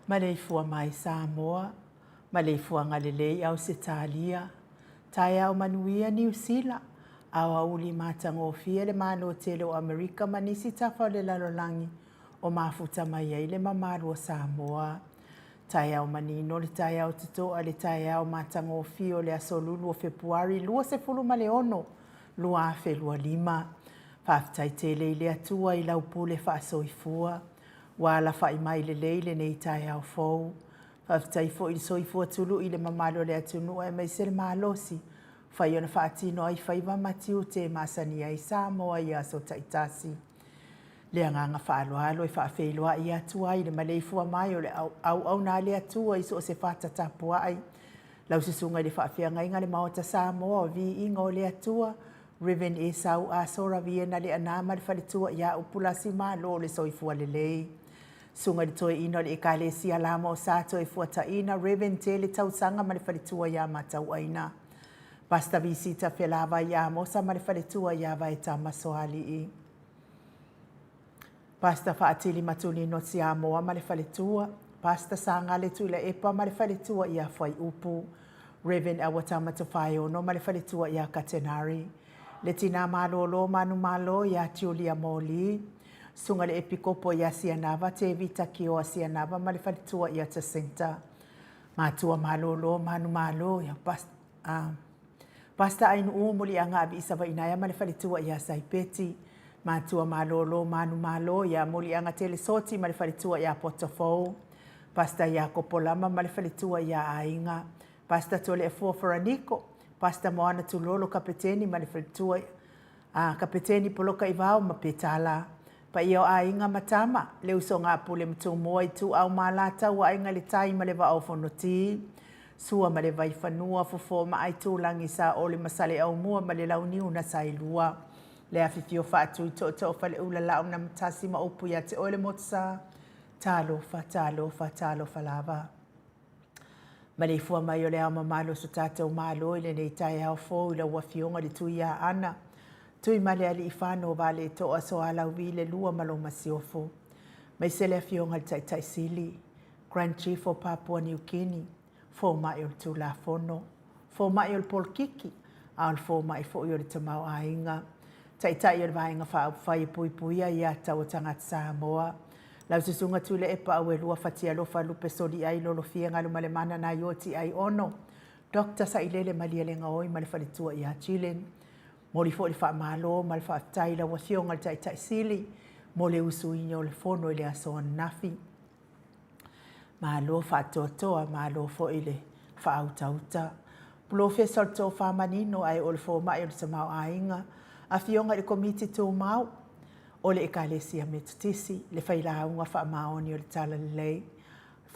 Maleifau mai Samoa, Maleifau ngalelei au Setalia, tai au manuia New Zealand, au auli matangofia le malo tele o Amerika manisi tafa le lalolangi o mafuta mai ai le mamalu o Samoa. Tai au manino le tai au titoa le tai au matangofia o le asolulu o Februari lua se fulu maleono, lua afe lua lima. Faaftai tele ile atua i laupule faasoifua. Wala fai mai le leile nei tai au fou. Faaftai fo il soifua tulu i le mamalo le atunua e mai se le malosi. Fai ona faatino ai fai matiu te masani ai Samoa i aso taitasi. Le anganga faaloalo e faafeiloa i atua i le Maleifau mai o le au na le atua i so se fata tapua ai. Lau sisunga i le faafeanga inga le maota Samoa o vi inga o le atua. Reven e sau a sora viena le anama le falitua ia upulasi malo le soifua le lei. Sunga di toe ino le ekale si alama o sato e fuata ina Reven te le tausanga ma le falitua ia matau aina. Basta visita felava ia mosa ma le falitua ia vai tamasoali i. Basta faatili matuli no si amoa ma le falitua. Basta sanga le tuila epa ma le falitua ia fai upu. Reven awatama tofai ono ma le falitua ia katenari. Le tina malolo manu malo ya Julia Moli. Sunga le epikopo ya Sianava te vita kio a Sianava ma le falitua ia ta senta. Matua malolo manu malo ya pasta ainu umuli anga abi isava inaya ma le falitua ia Saipeti. Matua malolo manu malo ya muli anga tele soti ma le falitua ia Potofou. Pasta ia kopolama ma le falitua ia Ainga. Pasta tole e fuaforaniko. Pasta moana tulolo kapeteni ma le falitua kapeteni poloka ivao ma petala. Pa ia ainga matama le usonga pule mtumoa i tu au malata wa ainga le tai ma le va au fonoti. Sua ma le vai whanua fofo ma ai tūlangi sa o le masale au mua ma le launiu na sailua. Le awhiwhio whaatui to whale ula lao na matasi ma upu ia te oile motsa. Talo lava. Maleifua mai o le au mamalo so tātou malo ile nei tai au fōu ila wafionga le tui a ana. Tui male ali i whāno vale to aso alau vi le lua malo masiofo. Mai se le awhionga le tai sili. Grand Chief o Papua New Guinea. Fō mai o le tū la fono. Fō mai o le polkiki. Al fō mai fō i o le tamau a inga. Tai o le vaenga whai puipuia i a tau tangata Samoa. Lau susunga tule e pa aue lua fatia lofa lupe sodi ai lolo fia ngalu male mana na yoti ai ono. Dr. Sailele malia lenga oi male whalitua i a Chilen. Moli fo le wha malo, male wha taila wa fionga le tai sili. Mole usu inyo le fono ile aso nafi. Malo wha toa, malo fo ile wha auta. Professor to wha manino ai o le fo mai o le samau a inga. A fionga le komiti tō mau. O le ekalesia me tutisi, le whailaunga wha maoni o le tala lei.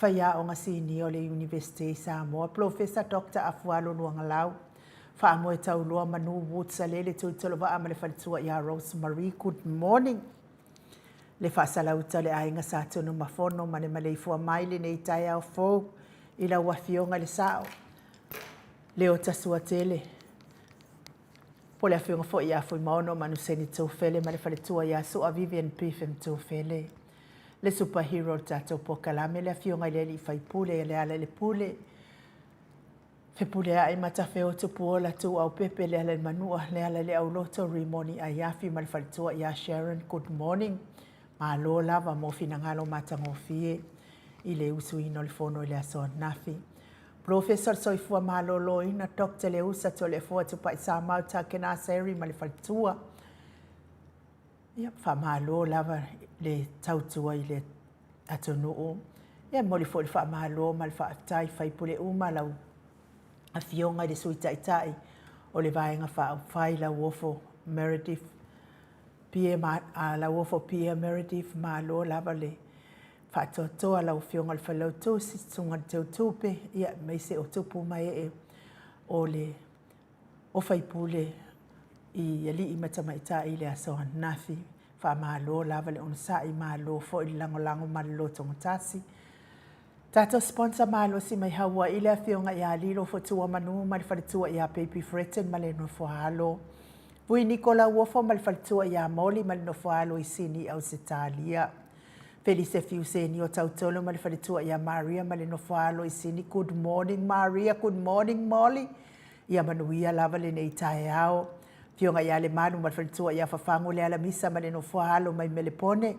Whaia o ngasini o le University Samoa, Professor Dr. Afualo Luangalau. Wha amoe tau loa manu wutsa le tuitolo wa ama le whalitua ia Rosemary, good morning. Le whasalauta le ainga sa tonu mafono ma le Maleifau maile nei tai au fōu i la wafionga le sao. Le o tasua tele. Po le awhionga fo i a fui maono manu seni tōwhele ma le whaletua i a sua Vivian Piffin tōwhele. Le superhero tato po kalame le awhionga i le li whaipule le ala le pule. Whepule a e matawhe o tupu o la tū au pepe le ala le manua le ala le au loto rimoni a iafi ma le whaletua i a Sharon, good morning. Ma lo lava mo fina ngalo matangofie i le usu ino le fono i le aso nafi. Professor soifua malolo ina Dr. Leusa to le fua tupa i sa mauta kena seri ma le whalitua. Ia wha malo lava le tautua i le atonuu. Ia moli fo le wha malo ma le wha atai whaipule uma lau a fionga i le suita itai o le vaenga wha au whai la uofo Meredith. La uofo Pia Meredith malo lava le whaatotoa lau fionga le whalau tūsi tunga tau tūpe ia mai se o tupu mai e o le o whaipule i ali i matamaita i le asoa nafi wha malo lava le onsa i malo fo i lango malo tonga tasi. Tato sponsor malo si mai hawa i le fionga i a lilo fo tua manu ma le whalitua i a Baby Fretten ma le no halo. Pui Nicola uofo ma le whalitua i a Moli ma le no halo i sini au Setalia. Felice Fiuseni o tautolo ma le whalitua ia Maria ma le nofalo i sini. Good morning Maria, good morning Molly. Ia manuia lava le nei tae ao. Fionga ia le manu ma le whalitua ia whafangu le ala misa ma le nofalo mai melepone.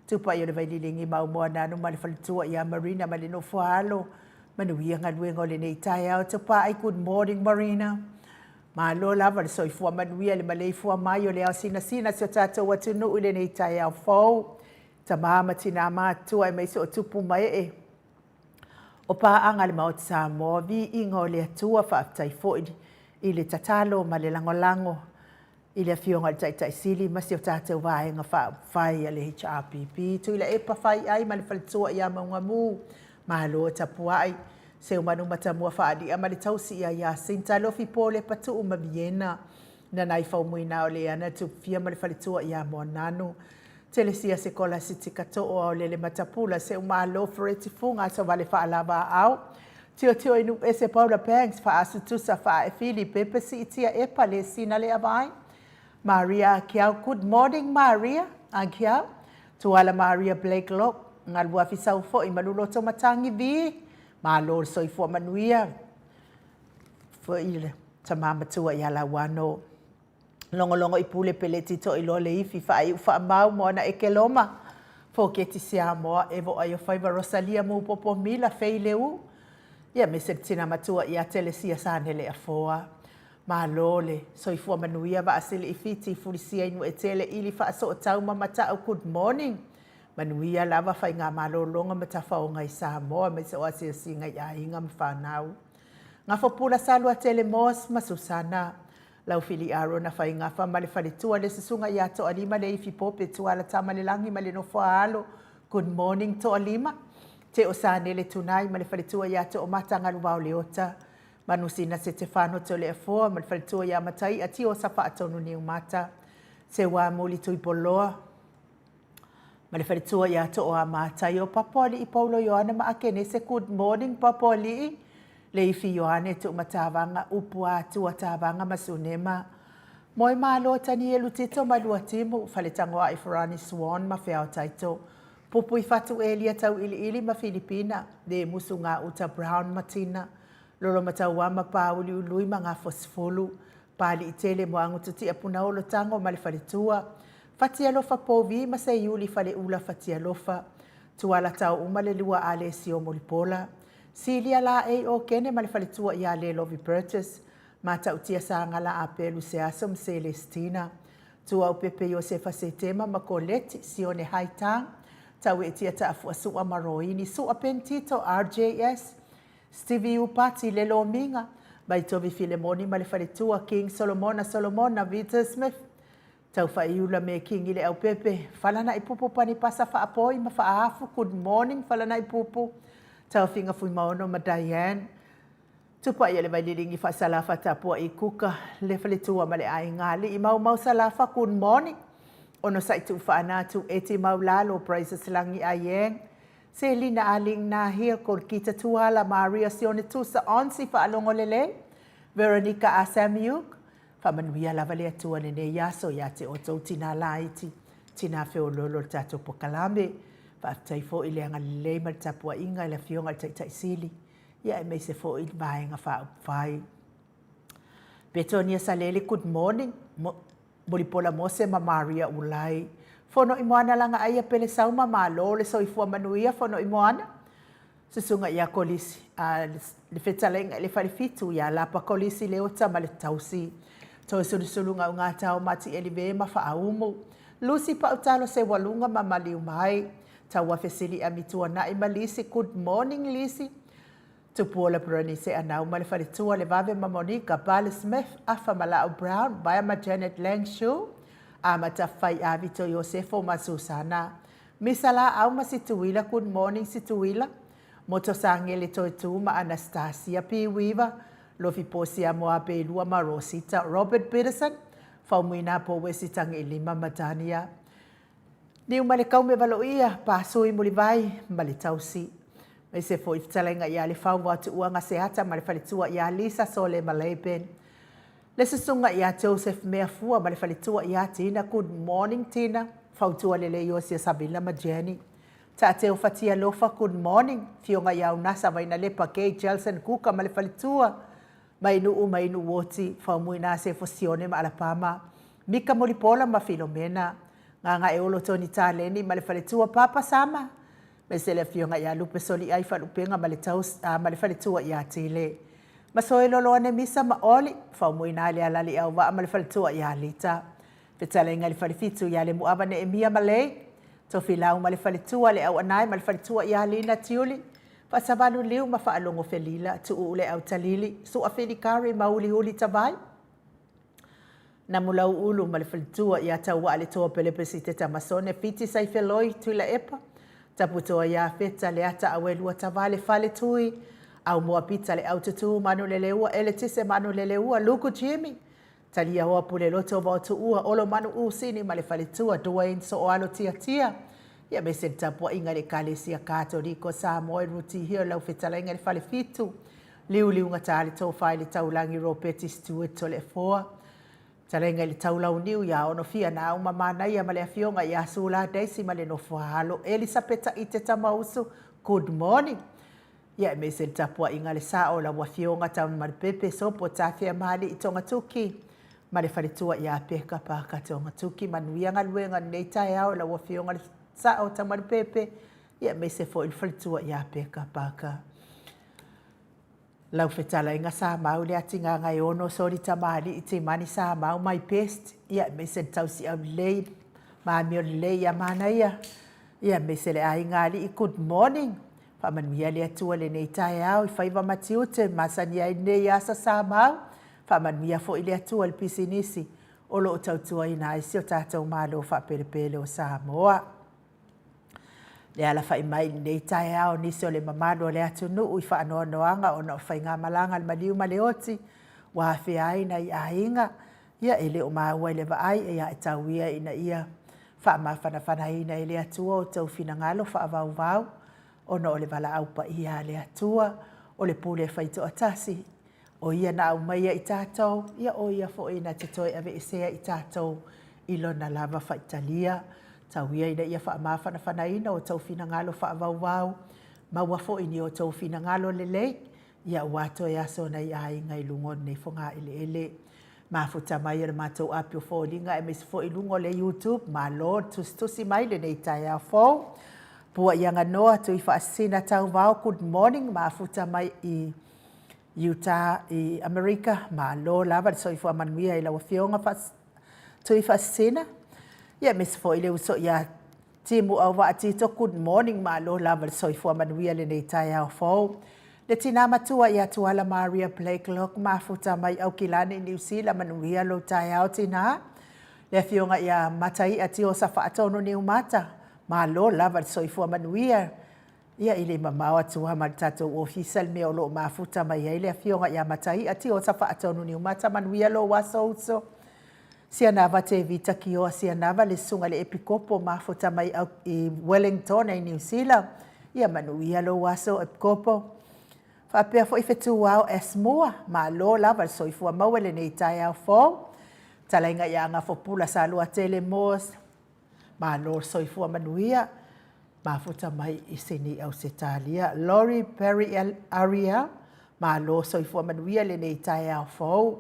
Tupa i o le vaililingi maumoa nanu ma le whalitua ia Marina ma le nofalo. Manuia ngaluengo le nei tae ao. Tupa ai good morning Marina. Ma lo lava le soifua manuia le Maleifau mai o le au sina sio tātou atunu i le nei tae ao fau. Ta mama tina mātua e mai se o tupu mai e. O pāanga le mao te Samoa vi ingo le atua whaatai fo i le tatalo ma le langolango i le fionga le tai sili ma se o tātou vaenga whai a le HRPP. Tui le epa whai ai ma le whalitua i a maunga mū ma lo tapua ai se o manu matamua whaadi a ma le tausi i a sinta lofi po le patu ma Vienna na nai whaumuina o le ana tu fia ma le whalitua i a mua nanu. Telesia se kola siti katoa o lele matapula se umalo foreti funga so vale fa alaba au. Tio inu ese Paula Banks fa asutusa fa e fili pepe si itia epa le sina le abai. Maria Kiao, good morning Maria. Ankiao. Tuala Maria Blake Lock. Ngal wafi sau fo i malulo to matangi vi. Malo so i fo manuia. Fo ile tamama tua i ala wano. Longo i pule peleti to i lole ifi wha mau mo na eke loma. Fo ke ti sia moa evo ai o whaiva Rosalia mu popo mila fei leu. Ia me se tina matua i a telesia sanele a foa. Ma lole, so i fua manuia wa asili i fiti furisia inu e tele ili wha aso o tau mamata au good morning. Manuia lava whai ngā malo longa matafa o ngai Samoa me se o asia si ngai a inga mwhanau. Ngā whapula salua tele mos ma Susana. Lau fili aro na whai ngā wha male whalitua le sisunga i ato alima le ifi pope tua la tama le langi male no whaalo. Good morning to alima. te o sa nele tunai ma le faletua ia te o matanga luwao leota. Manusina se te whano te o le afoa ma le faletua ia matai a ti o sa whaatonu ni umata. Se wā muli tui poloa. Ma le faletua ia te o a matai o papoli i Paulo Ioana ma akene se good morning papoli. Le ifi Ioane te umatawanga upua tua tawanga masunema. Moi malo tani e lutito ma lua timu faletango a Ifrani Swan ma feo taito. Pupu i fatu elia tau ili ma Filipina de musu ngā uta Brown Matina. Lolo matau wa ma pauli ului ma ngā fosfolu. Pali i tele mo angu tuti apuna olo tango ma le faletua. Fatia lofa povi ma se yuli fale ula fatia lofa. Tuala tau umale lua ale si o molipola. Silia la e o kene ma le faletua ia le Lovi Burgess. Mata utia sa ngala apelu se asom Celestina. Tua upepe Josefa se tema ma koleti si o ne haitang. Tau e tia ta afua sua maroini sua pentito RJS. Stevie Upati le lo minga. Bai tovi Filemoni ma le faletua King Solomona Vita Smith. Tau whaiula me King ile au pepe. Falana i pupu pani pasa wha apoi ma wha ahafu. Good morning falana i pupu. Tau finga fui maono ma Diane. Tupa ia le vailiringi wha salafa tapua i kuka. Le faletua ma le ai ngali. I mau salafa good morning. Ono saitu wha anatu eti mau lalo praises langi aieng. Se lina aling na hia kol kita tuala Maria sione tusa onsi wha alongo lele. Veronica Asamiuk. Wha manuia lava le atua nene yaso ya te oto tina laiti. Tina feo lolo tato pokalame. Wha taifo ile anga lele ma tapua inga ila fionga tai sili. Ia e mei se fo i vaenga wha upwhai. Betonia Salele, good morning. Moripola Mose ma Maria Ulai. Fono i moana langa aia pele sauma ma lo le soifua manuia fono i moana. Susunga ia kolisi. Le fetalenga le wharifitu ia lapa kolisi le ota ma le tausi. Toi sulusulunga unga tau mati elive ma wha aumu. Lucy pa utalo se walunga ma maliu mai. Tau wafesili amitua na i malisi. Good morning Lisi. Tupuola Bruni se anau ma le wharitua le vave ma Monica Bale Smith afa Malao Brown baya ma Janet Langshu a ma tawhai a Vito Yosefo ma Susana. Misala au ma situila good morning situila. Moto sangele toi tu ma Anastasia P. Weaver lofi posi a moa pelua ma Rosita Robert Peterson faumuina po wesitangi lima matania. Niu ma le kaume valoia pa sui mulivai ma le tausi. Mai se foi fitalenga ia le fau watu uanga se hata ma le faletua ia Lisa Sole Maleipen. Le susunga ia Joseph Meafua ma le faletua ia Tina. Good morning Tina. Fautua lele Yosia Sabila ma Jenny. Ta teo fatia lofa good morning. Fionga ia unasa vaina le pake Jelson Kuka ma le faletua. Mainu woti. Faumuina se fosione ma alapama. Mika Molipola ma Filomena. Nganga eolo Tony Taleni ma le faletua Papa Sama. Mesele fionga ia lupe soli ai falupenga ma le faletua ia tile. Masoe lolo ane misa ma oli. Faumuina le alali au wa ma le faletua ia lita. Fetalenga le falefitu ia le muava ne emia malei. Tofilau ma le faletua le au anai ma le faletua ia lina tiuli. Fasabalu liu ma faalongo felila tu ule au talili. Su afinikari ma uli tavai. Na mulau ulu ma le faletua ia taua ale toa pelepesi te tamasone fiti saifeloi tuila epa. Taputoa ia feta le ata awelua tavale fale tui. Au mua pita le au tutu manu leleua ele tise manu leleua luku Jimmy. Talia hoa pule loto wautu ua olo manu usini ma le fale tua Dwayne so o alo tia. Ia mese tapua inga le kalesia Katoriko Samoa ruti hio lau feta la inga le fale fitu. Liu ngatale tau fai le taulangi Ropeti Stewart to le foa. Talenga le taulau niu ya ono fia na au mamana ia male afionga ia sula daisi male no fuahalo. Elisabeta ite tamausu. Good morning. Ia mese tapua inga le sao la wafionga taun maripepe sopo tafia mali itonga tuki. Male faletua ia peka paka tonga tuki manuia ngaluenga neita yao la wafionga le sao taun maripepe. Ia mese fo il faletua ia peka paka. Lau fetala inga sa mau le atinga ngai ono sori tamari i te mani sa mau mai pest. Ia mese tausi au lei. Maamio lei a mana ia. Ia mese le ai ngali i good morning. Whamanuia le atua le nei tae au i whaiva matiute. Masani ai nei asa sa mau. Whamanuia fo i le atua le pisinisi. Olo o tautua ina isi o tātou malo whaperepele o Samoa. le ala fai mai nei tai ao nisi o le mamado le atunu i whaanoanoanga o na o whai ngā malanga le maliu ma le oti wa hawhi aina i ahinga ia ele o maua le vaai e ia e tauia ina ia whaamawhanawhana ina ele atua o tau fina ngalo whaavau o na o le vala aupa ia le atua o le pule whaito atasi o ia na au mai i tātou ia o ia fo ina te toi ave esea i tātou i lona lava whaitalia tau ia ina ia whaamawhanawhana ina o tau fina ngalo whaavau maua fo ini o tau fina ngalo le lei ia wato e aso na i ainga i lungo nei fonga ele mafuta mai e mātou apio fōlinga e mesi fo i lungo le YouTube ma Lord tusi mai le nei tai a fō pua ianga noa tu i whaasina tau vau good morning mafuta mai i Utah i Amerika ma Lord lava so i fo amanuia i lawa fionga tu i whaasina ia mesi fo i le uso ia timu au wa atito good morning ma Lord lava so i fo amanuia le nei tai a fō le tina matua ia tuala Maria Blakelock mafuta mai au kilane i New Zealand manuia lo tai au tina. Le fionga ia matai ati o sa whaatono ni umata. Ma lo lava soifua manuia. Ia ile mamau atua ma tatou official me o lo mafuta mai ia le fionga ia matai ati o sa whaatono ni umata manuia lo waso uso. Sia nava te vita ki o sia nava le sunga le epikopo mafuta mai au i Wellington i New Zealand. Ia manuia lo waso epikopo. Whapea fo i whetu wau e Samoa, ma lo lava soifua mauele nei tai au fō. Talainga ia ngā whopula sa lua tele mos, ma lo soifua manuia, ma futa mai i sini au se talia. Lori Perry Aria, ma lo soifua manuia le nei tai au fō.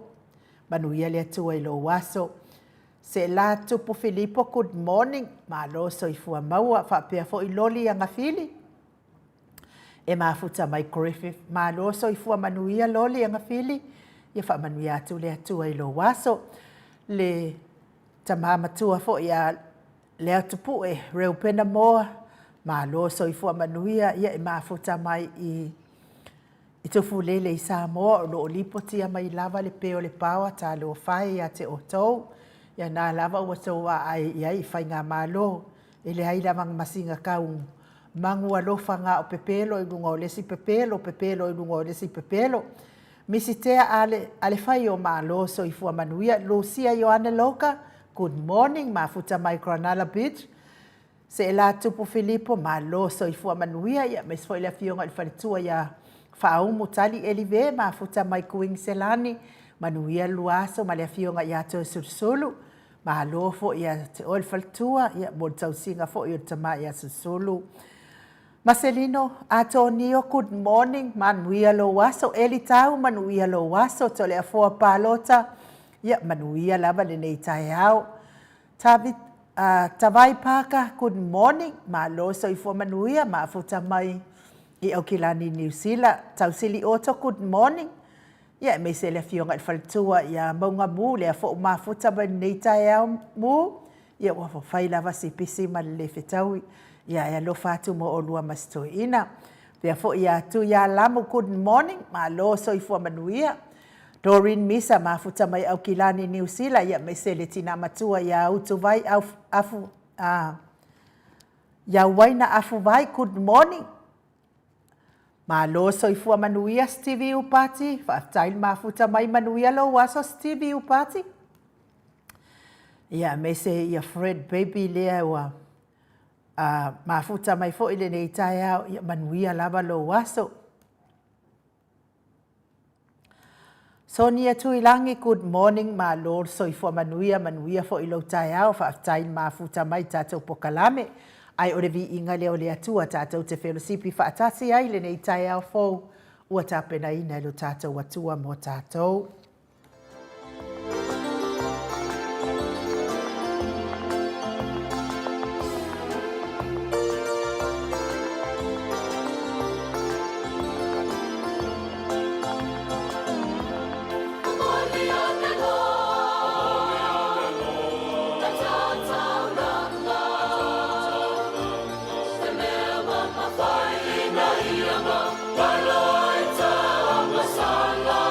Manuia le atua i lo waso. Se la tupu Filippo, good morning, ma lo soifua maua, whapea fo i loli anga fili. E mafuta mai Griffith, ma lo soifua manuia loli anga fili, ia wha manuia atu le atua i lo waso. Le tamamatua fo ia le atupu e reo pena moa, ma lo soifua manuia, ia e mafuta mai i tofu lele i Samoa, o lo lipotia mai lava le peo le pawa, ta lo whai a te otou, ia nā lava ua toa ai i whai ngā malo, e le hai lava masinga kaungu. Mangu alofa ngā o pepelo i lunga o lesi pepelo i lunga o lesi pepelo. Misitea ale whai o mā loso i fua manuia. Lucia Ioane Loka, good morning, mā futa mai Granada Beach. Se e la tupu Filippo, mā loso i fua manuia. Ia mes fo i la fionga i wharitua ia whaumu tali elive, mā futa mai Kuing Selani. Manuia luaso, ma le fionga ia to susulu. Mā lofo ia te oil wharitua, ia mo tau singa fo i o tama ia susulu. Marcelino, Antonio, good morning. Manuia lo waso. Eli tau, manuia lo waso. Tole a foa palota. Ia, manuia lava le nei tai au. Tawai paka, good morning. Ma lo so i foa manuia. Ma futa mai i Aukilani New Zealand. Tau sili oto, good morning. Ia, me se le fionga i whalitua. Ia, maunga mu, le a foa ma futa mai nei tai au mu. Ia, wafo whai lava si pisi ma le whetaui. Ia e alo fatu mo o lua mastoi ina. Pea fo ia tu ia lamu good morning. Ma lo so i fua manuia. Doreen Misa ma futa mai au kilani New Zealand. Ia me se le tina matua ia utu vai afu. Ia waina afu vai good morning. Ma lo so i fua manuia Stevie Upati. Whaftail ma futa mai manuia lo waso Stevie Upati. Ia me se ia Fred Baby lea ua. Mafuta mai fo ile nei tai au ia manuia lava lo waso. Sonia Tuilangi, good morning. Ma lor so i fo manuia fo ilo tai au whaftai mafuta mai tātou pokalame. Ai ore vi inga leo le atua tātou te whelosipi whaatasi ai le nei tai au fo ua tāpena ina lo tātou atua mo tātou. Baloita masala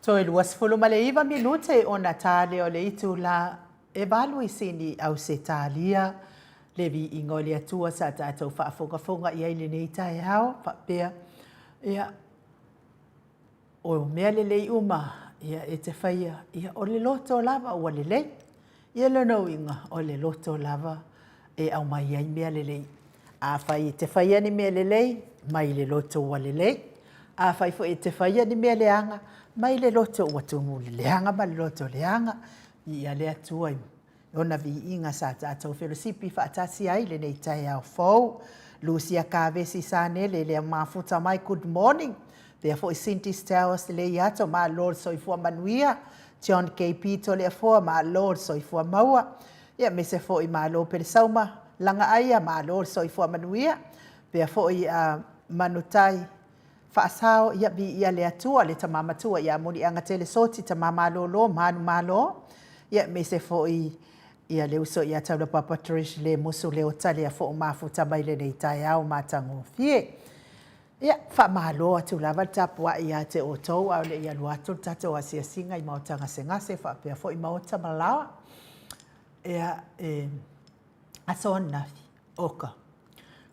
Toi luas fulu maleiva minute o Natale o le itu la e valu isini au se talia le vi ingole atua sa tātou whaafonga i aile nei tai hao whapea ia o mea le lei uma ia e te whaia ia o le loto lava o le lei ia le no inga o le loto lava e au mai ai mea le lei a whai te whaia ni mea le lei mai le loto o le lei a whai fo e te whaia ni mea le anga mai le loto ua tungu le leanga ma le loto leanga ia le atua i ona vi inga sa tātou whelosipi whaatasi ai le nei tai au fau Lucia Kavesi Sanele le mafuta mai good morning pea fo i Cindy's Towers le iato ma Lord soifua manuia John KP to le afua ma Lord soifua maua ia me se fo i ma lo pere sauma langa aia ma Lord soifua manuia pea fo i manutai Whaasao ia bi ia le atua le tamamatua ia moni anga tele soti tamama lolo manu malo ia me se fo ia le uso ia tau papa Trish le musu le otale a fo mafuta mai le nei tai au matango fie ia fa malo atu lava tapua ia te otou au le ia luatu tato asia singa i mautanga sengase fa pe fo i mauta malawa ia asona oka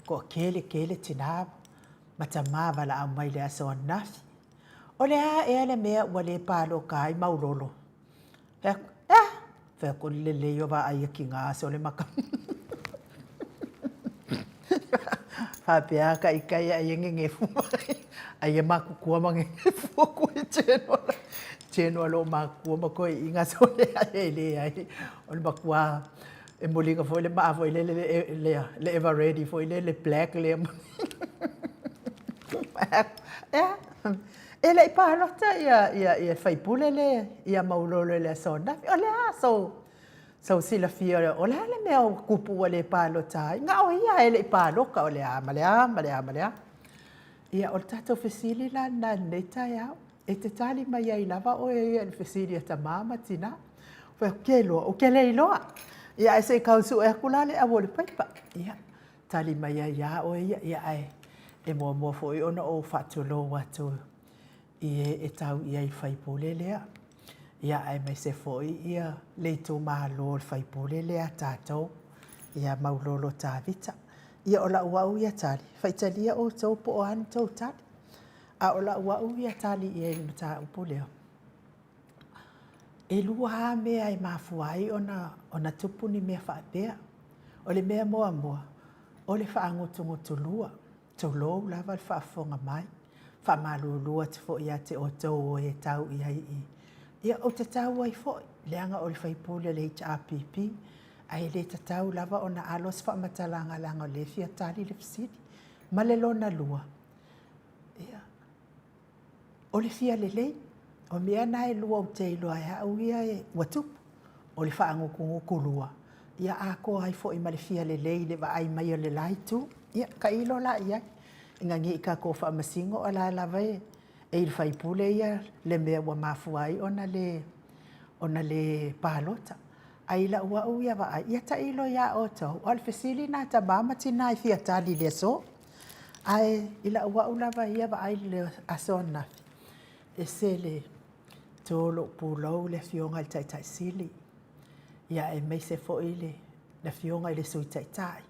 ko kele tinaba Matama wala au mai le aso nafi. O le a e ale mea ua le palo kai maulolo. Whea ko le leo wa ai ki ngā aso le maka. Whapea ka i kai ai nge fumai. Ai e maku kua ma nge fuku i tēnoa. Tēnoa lo maku ma koe i ngā so le ai le ai. O le makua e molinga fo le maa fo i le ever ready fo i le black le e le palota ia faipule le ia maulolo le sona o le so sila fia o le mea o kupu o le palota nga o ia e le paloka o le amalea ia o tato fesili la na neta ia e te tali mai ai lava o ia le fesili a tamama tina o ke le iloa ia e se kausu e kulale a wole paipa ia tali mai ai ia o ia ai e mua foi ona o fatolo watu e tau ia i faipole lea ia ai mai se foi ia leito malo faipole lea tatou ia maulolo tavita ia ola ua ia tali faitalia o tau po o an tau tali a ola ua ia tali ia i mata upoleo e lua mea e mafuai ona tupu ni mea whaapea o le mea moa o le whaangotungotu lua tolo lava le whaafonga mai whaamalulua te fo ia te o tau o e tau ia o te tau ai fo leanga o le whaipule le HRPP ai le te tau lava o na alos whaamatalanga langa le fia tali le fisiri ma le lona lua ia o le fia le lei o mea nai lua o te iloa e au ia e watupu o le whaangukunguku lua ia ako ai fo i ma le fia le lei le wa ai mai o le laitu ia ka ilo la ia inga ngi ka ko fa masingo ala la vai e il fai pule ia le mea wa mafuai ona le palota ai la wa ia va ia ta ilo ia oto al fesili na ta mama tina fia tali le so ai ila wa ula va ia va ai le asona e sele tolo pulo le fionga tai sili ia e me se fo ile le fionga ile sui tai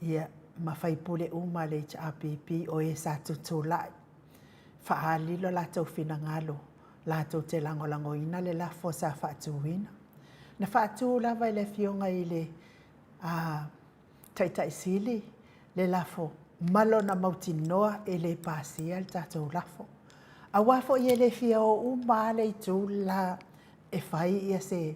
ia ma fai pule uma le HRPP o e sa tutulai. Whaalilo la tau whina ngalo, la tau te lango ina le la fosa whaatuina. Na whaatu lava le fionga i le tai sili, le lafo malo na mauti noa e le pasia le tatou lafo. A wafo i le fia o uma le tu la e fai ia se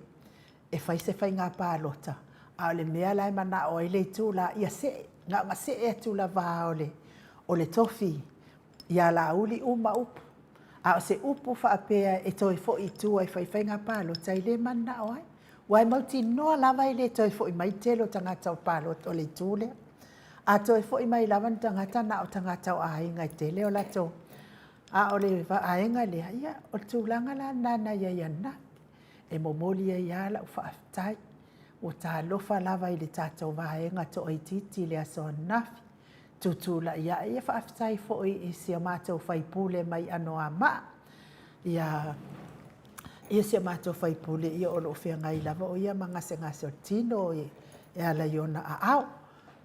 fai ngā pālota. A le mea lai mana o i le tu la ia se nga se e tu la va o le tofi ia la uli uma upu a se upu fa apea e toi fo i tu ai fai nga palo tai le mana o ai wai mauti no lava i le toi fo i mai telo tangata o palo o le tule a toi fo i mai lava tangata na o tangata o ai ngai tele o la to a o le va ai nga le ia o tu langa la na ia na e momoli ia la fa tai o ta lofa lava i le tātou vaenga to o titi le aso nafi. Tutu la ia fa aftai fo i sia mātou whaipule mai ano a maa. ia se mātou whaipule ia o lo whea ngai lava o ia mangase ngase o tino e ala iona a au.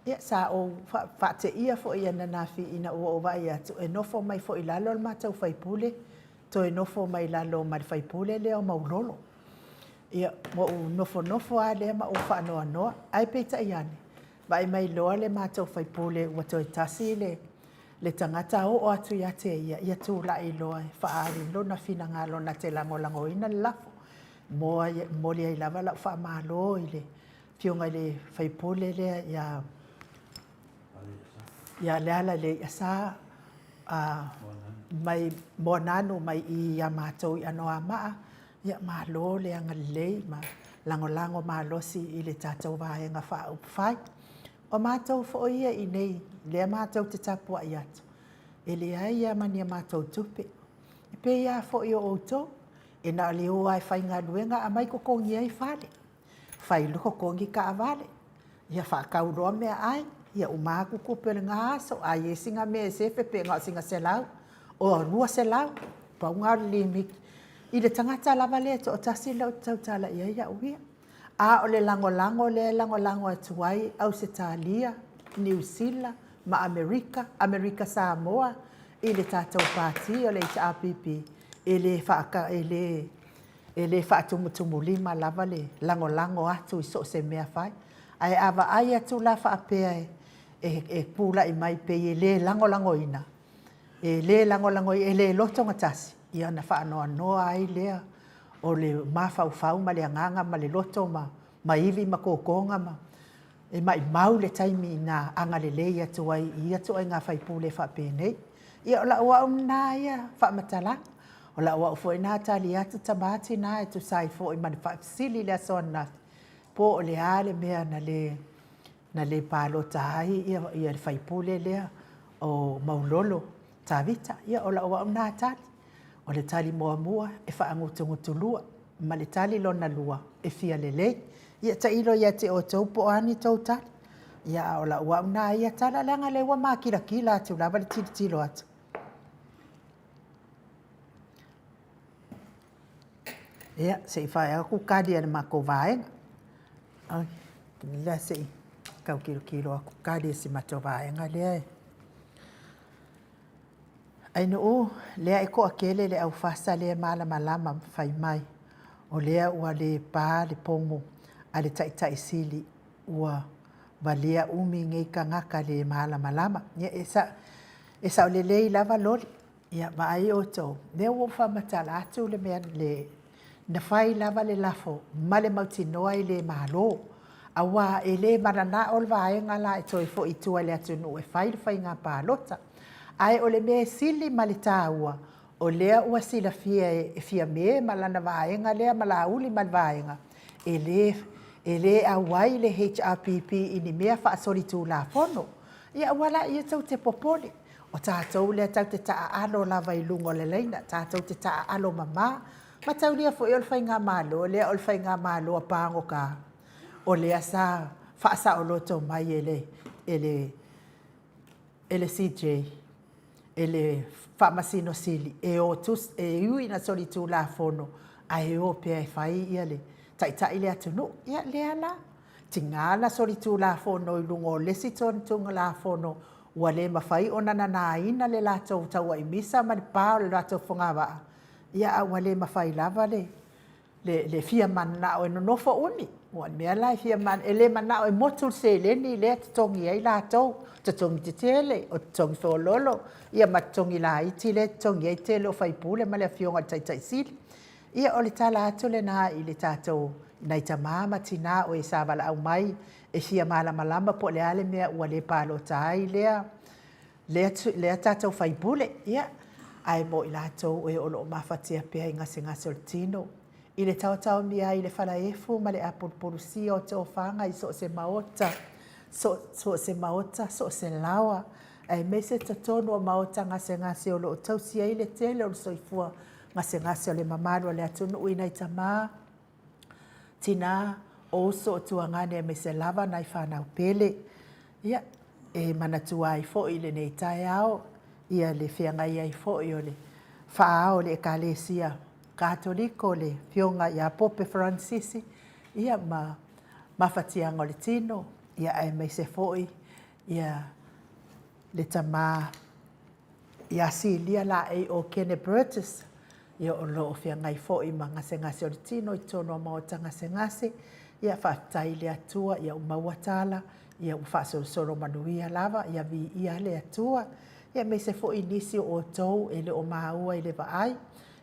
Ia sa o whaate ia fo ia nanafi ina ua o vai atu e nofo mai fo i lalo al mātou whaipule to e nofo mai lalo mai whaipule leo maulolo. Ia mo nofo a lea ma o whaanoa noa ai peita iane. Vai mai loa le mātou whaipule ua toi tasi le tangata o atu ia te ia tū la i loa e whaari lona whina ngā lona te lango ina lafo. Mo lia i lava lau wha mālo i le fionga le whaipule lea ia leala le asa mai mo nanu mai i a mātou i anoa maa ia mālo le angalei ma lango mālosi i le tātou vaenga wha upwhai. O mātou fo ia i nei, lea mātou te tapua i atu. E lea ia mani a mātou tupe. E pe ia fo i o outou, e na le o ai whai ngā luenga a mai kokongi ai whale. Whai luko kongi ka avale. Ia whakauroa mea ai, ia umaku kupere ngā aso, ai e singa mea se pepe ngā singa selau, o rua selau, pau ngā limiki. I le tangata lava lea to o tasi lau tau tala ia uia. A o le lango e tuai au se Italia, New Zealand, ma Amerika Samoa, i le tātou pāti o le HRPP, e le whaatumutumu lima lava le lango atu i so se mea whai. Ai awa ai atu la whaapea e pūla i mai pe e le lango ina. E le lango e le lotonga tasi, i ana whaanoa noa ai lea. O le mawhau ma le anganga ma le loto ma iwi ma kōkonga ma. E mai mau le taimi na anga le lei atu ai i atu ai ngā whaipule whapēnei. Ia o la ua nā ia whaamatala. O la ua ufo i nā tali atu tamati nā e tu sai fo i mani whaapsili le asona. Po o le ale mea na le pālota ai ia le whaipule lea o maulolo tāwita. Ia o la ua nā tali. O le tali mua e whaangutulua, ma le tali lona lua e fia lelei. Ia ta ilo ia te o taupo ani tau tali. Ia o la ua una ia tala langa le ua maa kila atu lava le tilo atu. Ia, se i whae aku kadi ana mako vaenga. Ai, lea se i kau kilo aku kadi si mato vaenga lea e. Ai no lea e ko akele le au fasa lea malama fai mai. O lea ua le pā le pomo a le tai sili ua valea umi ngei ka ngaka le malama. Ia esa o le lei lava lori. Ia vai o tau. Lea ua whamatala atu le mea le na fai lava le lafo ma le mautinoa i le malo. Awa e le marana o le vaenga la e toi fo i tua le atu no e fai ngā pālota. Ai o le me sili ma le tāua, o lea ua sila fia me ma lana vaenga lea ma la uli ma vaenga. E le awai le HRPP ini mea whaasori tū la fono. Ia wala ia tau te popole. O tātou lea tau te taa alo lava i lungo le leina, tātou te taa alo mama. Ma tau lea fo i olfai ngā malo, lea olfai ngā malo a pāngo ka. O lea sa whaasa o loto mai ele CJ. Ele whamasino sili, e o tus, e ui na soli tū la fono, a e o pia e whai ia le, tai le atu no, ia lea la. Tinga na soli tū la fono i lungo lesi tunga la fono, ua le mawhai o nana ina le lato taua i misa ma le pāo le lato whangawa. Ia a ua le mawhai lava le fia mana o e nonofo uni. Ua mea lai fia man, e le mana o e motu se leni le tongi ai lato, tongi te tele, o tongi whaololo, ia matongi la iti le tongi ai tele o whaipule ma le fionga tai sili. Ia o le tala atu le nā i le tātou nai ta māma tina o e sāwala au mai e fia malama po le ale mea ua le pālo tai lea tātou whaipule. Ia, ai mo i lātou e o loo mawhatia pia i ngase o tino. I le tau mia i le whalaefu ma le apurpurusi o te ofanga i so se maota. So se lawa. Ai me se tatono o maota ngase o loo tausia i le tele o le soifua ngase o le mamalu o le atunu uina i tamā. Tina o so o tuangane me se lava nai whanau pele. Ia, e manatua i fo i le nei tai ao. Ia le whianga i ai fo i o le whaao le ekalesia katoliko le fionga ia Pope Francis ia mawhatianga o le tino ia ai mai se foi ia le tama ia silia la e o Kene Burtis ia o lo fia ngai foi ma ngase o le tino i tono ma o tanga se ngase ia whaatai le atua ia umauatala ia whaasoro manuia lava ia vi ia le atua ia me se foi nisi o tou ele o maua ele vaai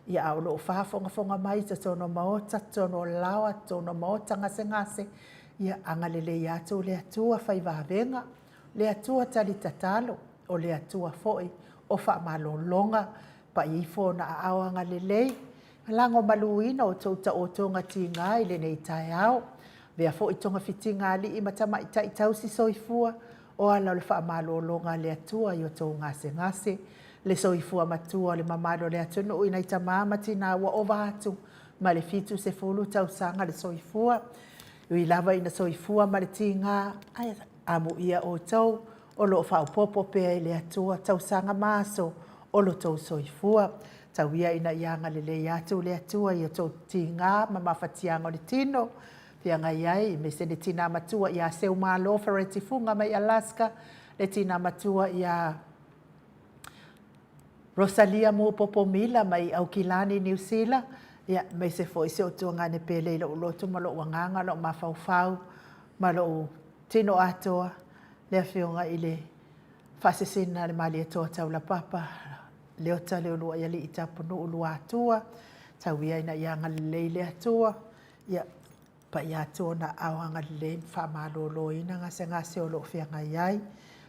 ia au lo whaafonga mai ta tono maota tono lawa tono maota ngase ia angalele ia atu le atua whaivavenga le atua tali tatalo o le atua foi o whaamalolonga pa i fona a awanga lelei lango maluina o tauta o tonga tinga i le nei tai au vea fo i tonga fitinga ali i matama i tai tausi soifua o ala le whaamalolonga le atua i o tau ngase le soifua matua le mamalo le atunu i nei tamama tina wa o vatu ma le fitu se fulu tau sanga le soifua i lava ina soifua ma le tinga amu ia o tau o lo whaupopo pea i le atua tau sanga maso o lo tau soifua tau ia ina ianga le atu le atua i o tau tinga ma mawhatianga o le tino pia ngai ai me se le tina matua ia seu malo fareti funga mai Alaska le tina matua ia Rosalia mo popomila mai au kilani New Zealand ia me se foi se o tuanga ne pele lo lotu malo wanganga lo mafau malo tino atoa le fionga ile fasesina le mali to taula papa le ota le lu ia li itapunu lu atua tawia ina yanga le atua ia pa ia tona awanga le fa malolo ina ngase o lo fianga yai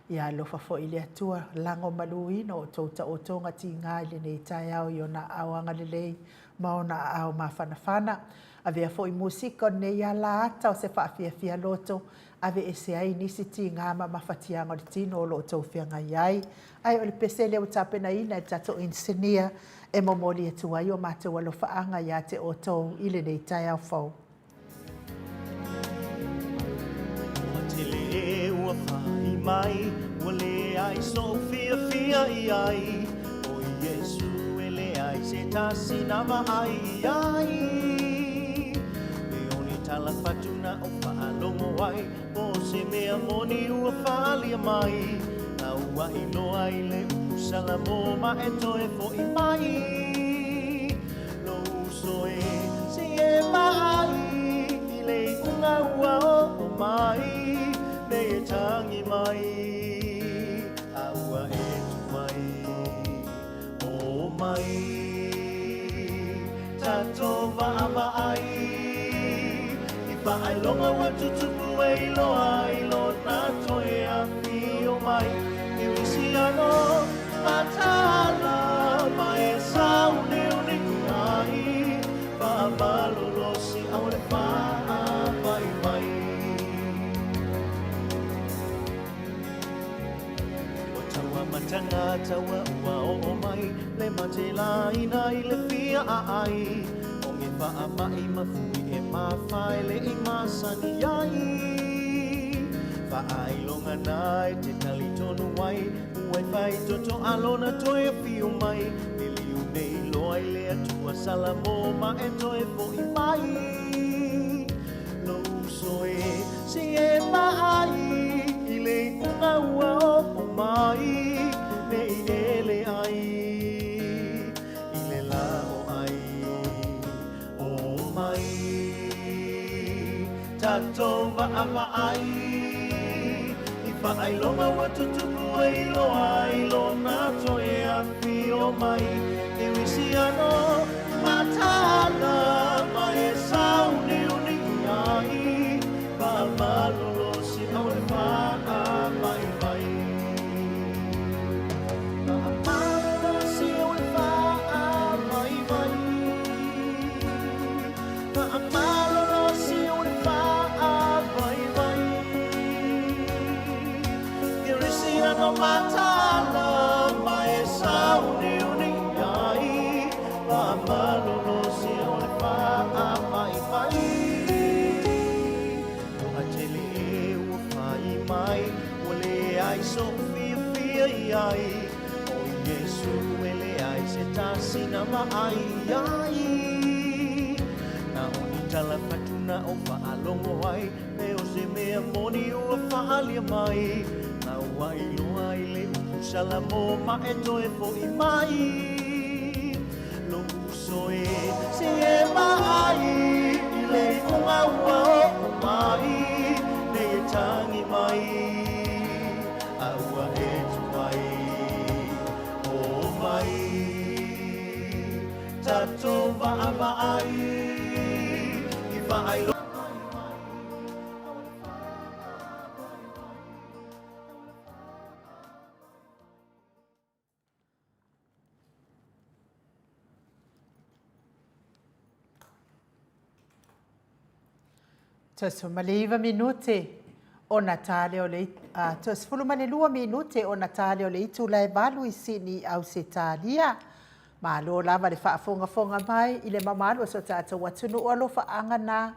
ia lo fa fo ile atua lango maluino o tota o tonga tinga ile nei tai au yona awanga le maona au mafana avea fo i musika nei ala ata o se fa fia loto ave ese ai nisi tinga ma mafatianga le tino lo to fianga yai ai o le pesele o tapena ina tato insenia e momoli atu ai o mate walo faanga ya te o to ile nei tai au fo Tele ua fai mai wale ai sofia ai o Yesu ele ai se tasi nama ai me oni tala fatuna o faalongo ai o se mea moni ua falia mai na ua ilo ai le usala mo ma e toe fo i mai lo uso e se e mai i le unga ua o mai me tangi mai aua e tu mai o mai tato va ai i pa ai longa wa tutupu e lo na toe a fi o mai i wisiano matala mai sau ne unikai pa malolo si au le pa mai mai matanga tawa ua o mai le matela ina i le fia ai o nge faa mai mafui e mawhai le i masani ai faa ilonga nai te tali tonu wai uai fai toto alona toe fiu mai le liu nei loa i le atua salamo ma e toe fo i mai lo uso e si e mai i le unga ua o mai nei ele ai i le la o ai o mai tato va ai i fa ai longa wa tutupu ai lo na to e a fi o mai e wisiano matala mai sau ni uni ai pa malolo si au le fa mai mai no matala mai sauni uniai pa malolo si ole pa mai mai no atele o fai mai ole ai sofia ai o Yesu ele ai se tasina maai ai. Na oni tala fatuna o whaalongo ai, me o se mea moni ua whaalia mai. Na ua iloa i le usala mo ma e toe fo i mai. Lo uso e se e maai, i le unga ua o mai, ne e tangi mai. A ua e tu mai, o mai. Tato va ai, i va ai lo. Tuas maliva minute o Natale o le tuas fulumane lua minute o Natale o le itu lai valu i sini au se talia. Ma lo lava le whaafonga fonga mai i le mamalu so tātou watunu o alo whaangana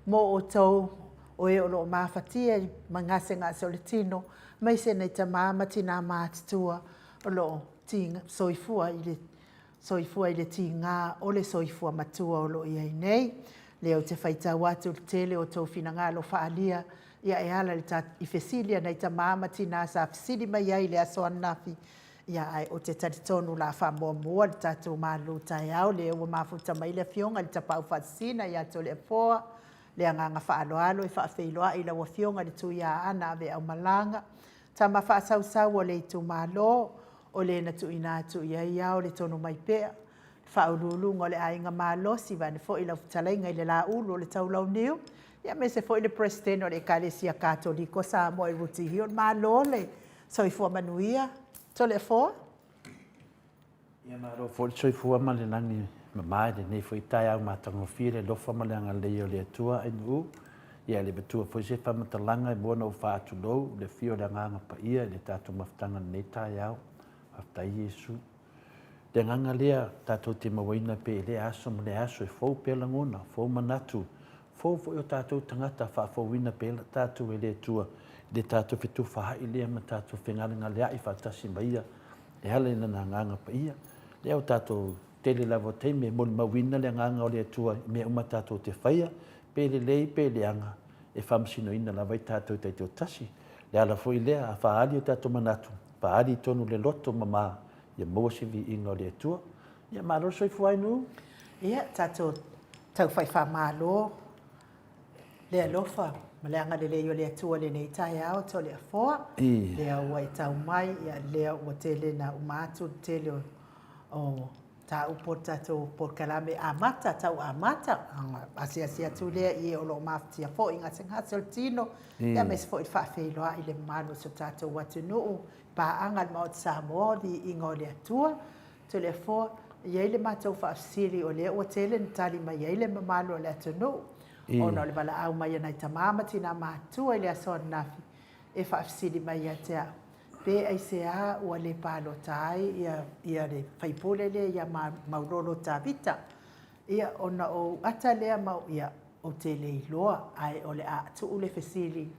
mo o tau o e o lo mawhatia i mangase ngā soletino mai se nei ta māma tina mātutua o lo tinga soifua i le tinga o le soifua matua o lo iai nei. Leo te whaita watu tele o tau whina ngā lo whaalia ia e ala le i whesilia nei ta māma tina sa whesili mai ai le aso anafi. Ia ai o te taritonu la wha mua le tātou mālu tai au le ua mafuta mai le fionga le tapau whasina ia to le foa le anganga whaaloalo i whaafeiloa i la wa fionga le tu ia ana ave au malanga. Ta ma whaasau o le tu mālo o le na tu ina tu ia ia o le tonu mai pea. Whaululunga le ainga mālosi vane fo i la futalainga i le la ulu o le taulau niu. Ia me se fo i le president o le Kalesia Katoliko sa mo i ruti hio mālo le soifua manuia. Tole fo? Ia maro fo le soifua ma le langi mamai le nei fo i tai au matango fire lofa ma le anga leo le atua e nu. Ia le betua fo i se whamatalanga e bona o whaatu lou le fio le anganga pa ia le tātou maftanga nei tai au. Aftai Yesu. Le nganga lea tātou te mawaina pe le aso ma le aso e fau pe langona, fau manatu, fau fo i o tātou tangata wha fau wina pe tātou e le tua, le tātou fitu whahai lea ma tātou whengaringa lea i whatasi ma ia, e hala ina na nganga pa ia, le au tātou tele lavo teime, moli mawina le nganga o le tua, me uma tātou te whaia, pe le lei pe le anga, e whamsino ina lava i tātou te o tasi, le ala fo i lea a whaali o tātou manatu, whaali tonu le loto mama, ia mo se vi inga le tua ia malo soi fuai nu ia tato tau fai fa malo le alofa ma le anga le le tua le nei tai au to le foa le au ai tau mai ia le o tele na umatu tele o ta upo tato por kalame amata tau amata asia tu le i o lo maftia fo inga senga soltino ia mes fo il fa feiloa i le manu so tato watunu pa anga mo Samoa di ingo le tua to le fo ia le matou fa siri o le o tele tali mai ia le mamalo le tunu o no le bala au mai na tamama tina matua le aso nafi e fa siri mai ia te pe ai se a o le palo tai ia le faipole le ia maurolo tabita ia ona o ata le mau ia o tele loa ai o le a tu le fesili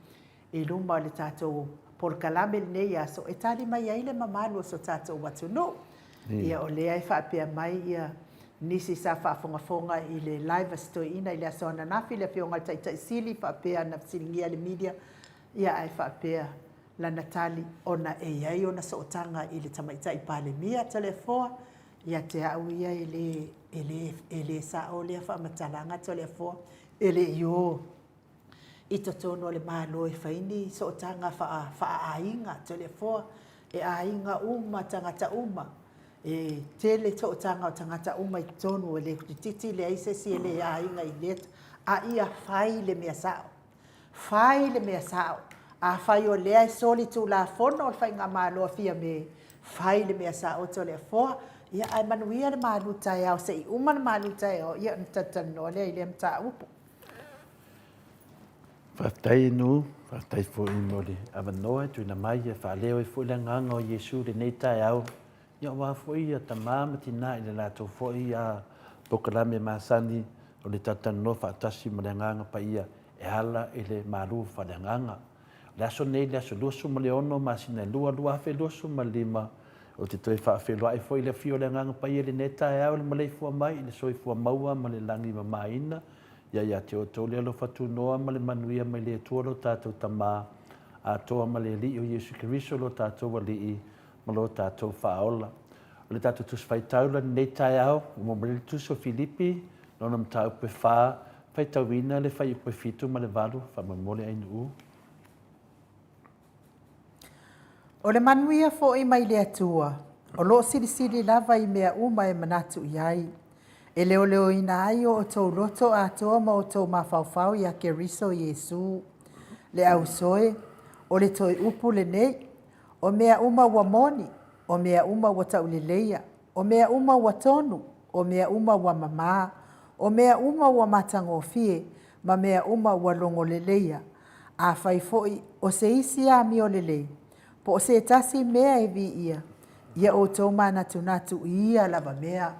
e lumba le tatou por kalame nei aso e tali mai ai le mamalu so tatou watunu ia o le ai fa pe mai ia nisi sa fa fonga i le live story ina ile aso na nafi le fionga tai sili fa pe na silingia le media ia ai fa pe la Natali ona e ai ona so tanga i le tamaita i pale mia telefoa ia te au ia ele sa o le fa matalanga telefoa ele yo i totono le malo e faini so tanga fa ainga telefoa e ainga uma tangata uma e tele to tangata uma i tonu le titi le ai se si le ainga i let a ia fai le mea sao a fai o lea soli tu la fono fai nga malo fia me fai le mea sao telefoa ia ai manuia le malu tai au se uma le malu tai au ia tatano le ile mta upo Whaftai nu, whaftai fo i mori. Awa noa tu ina mai e whaleo e fo i nganga o Yesu le nei tai au. Ia wā fo i a ta māma tina i le lato fo i a pokalame māsani o le tatano whaatasi ma le nganga pa ia e hala i le maru wha le nganga. Le aso nei le aso luasu ma le ono ma sina lua fe luasu ma lima o te toi whaawhiloa foi le fio le nganga pai le neta e au le Maleifau mai, le soifua maua ma le langi ma maina, ia te o tau le alo fatu noa ma le manuia mai le tua lo tātou tamā, a toa ma le li o Yesu Kiriso lo tātou wa li ma lo tātou whaola. O le tātou tus whaitau la neta e au, o mo le tus o Filipi, nona mtau pe wha, whaitau ina le whai upe fitu ma le valu, whamamole ainu u. O le manuia fo i mai le atua, o lo siri lava i mea uma e manatu i ai. E leo ina ai o tau loto a toa ma o tau mawhauwhau i a Keriso Yesu. Le au soe, o le toi upu le nei, o mea uma wa moni, o mea uma wa tau le leia, o mea uma wa tonu, o mea uma wa mama, o mea uma wa matangofie, ma mea uma wa longo le leia. A fai foi o se isi a mi o le leia. Po o se tasi mea e vi ia o tau manatu ia lava mea.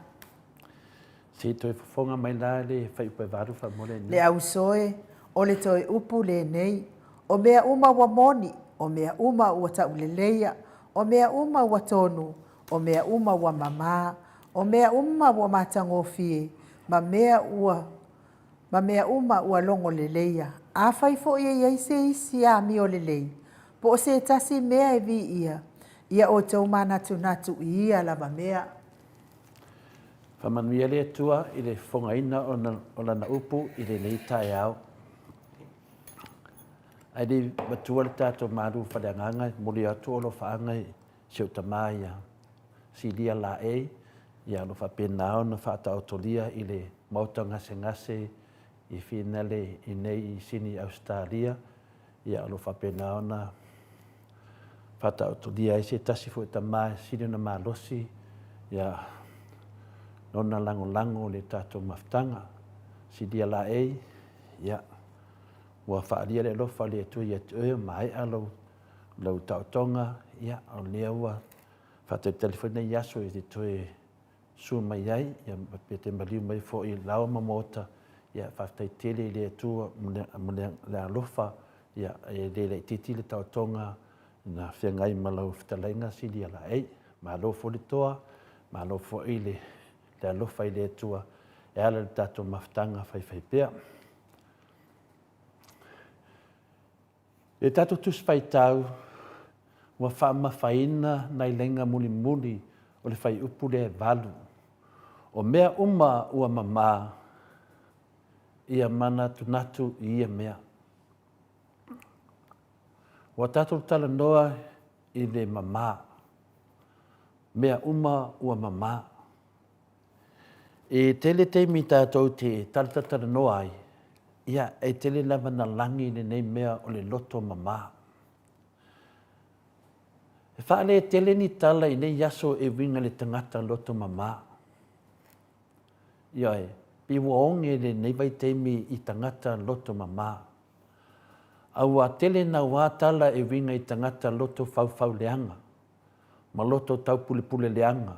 Se toi whafonga mai la le whai upe varu whamole ni. Le au soe, o le toi upu le nei, o mea uma wa moni, o mea uma wa tau le leia, o mea uma wa tonu, o mea uma wa mama, o mea uma wa matangofie, ma mea uma ua longo le leia. A fai fo ia se isi a mi o le leia. Po o se tasi mea e vi ia o tau manatu ia lava mea. Whamanuia le atua i le whongaina o lana upu i le nei tae au. Ai le matua le tātou maru whareanganga, mori atu o lo whaangai seo tamaia. Si lia la ia lo whapenao na whaataotolia i le mauta ngase i whinale i nei i sini Australia. Ia lo whapenao na whaataotolia i se tasi fu tamai sini na malosi. Ia nona lango le tātou maftanga. Si lia la ia ua whaalia le lofa le tu ia tu mai alo lau tautonga ia o lea ua whātou telefona i aso i te tue su mai ai ia pe maliu mai fo i lau mamota ia whaftai tele le tu le alofa ia e le titi le tautonga na whiangai malau whitalainga si lia la ma lo fo le toa ma lo fo i le alofa i le tua e ala le tātou maftanga whai pea. E tātou tus whaitau, ua whaamawhaina nai lenga muli o le whai upu le valu. O mea uma ua mama, ia mana tunatu i ia mea. Ua tātou tala noa i le mama, mea uma ua mama. E tele teimi tātou te tala noa ai, ia e tele lava na langi le nei mea o le loto mama. E whaale e tele ni tala i nei yaso e winga le tangata loto mama. Ia e, piwa onge le nei vai teimi i tangata loto mama. Aua tele na wā tala e winga i tangata loto fau leanga. Ma loto taupule leanga.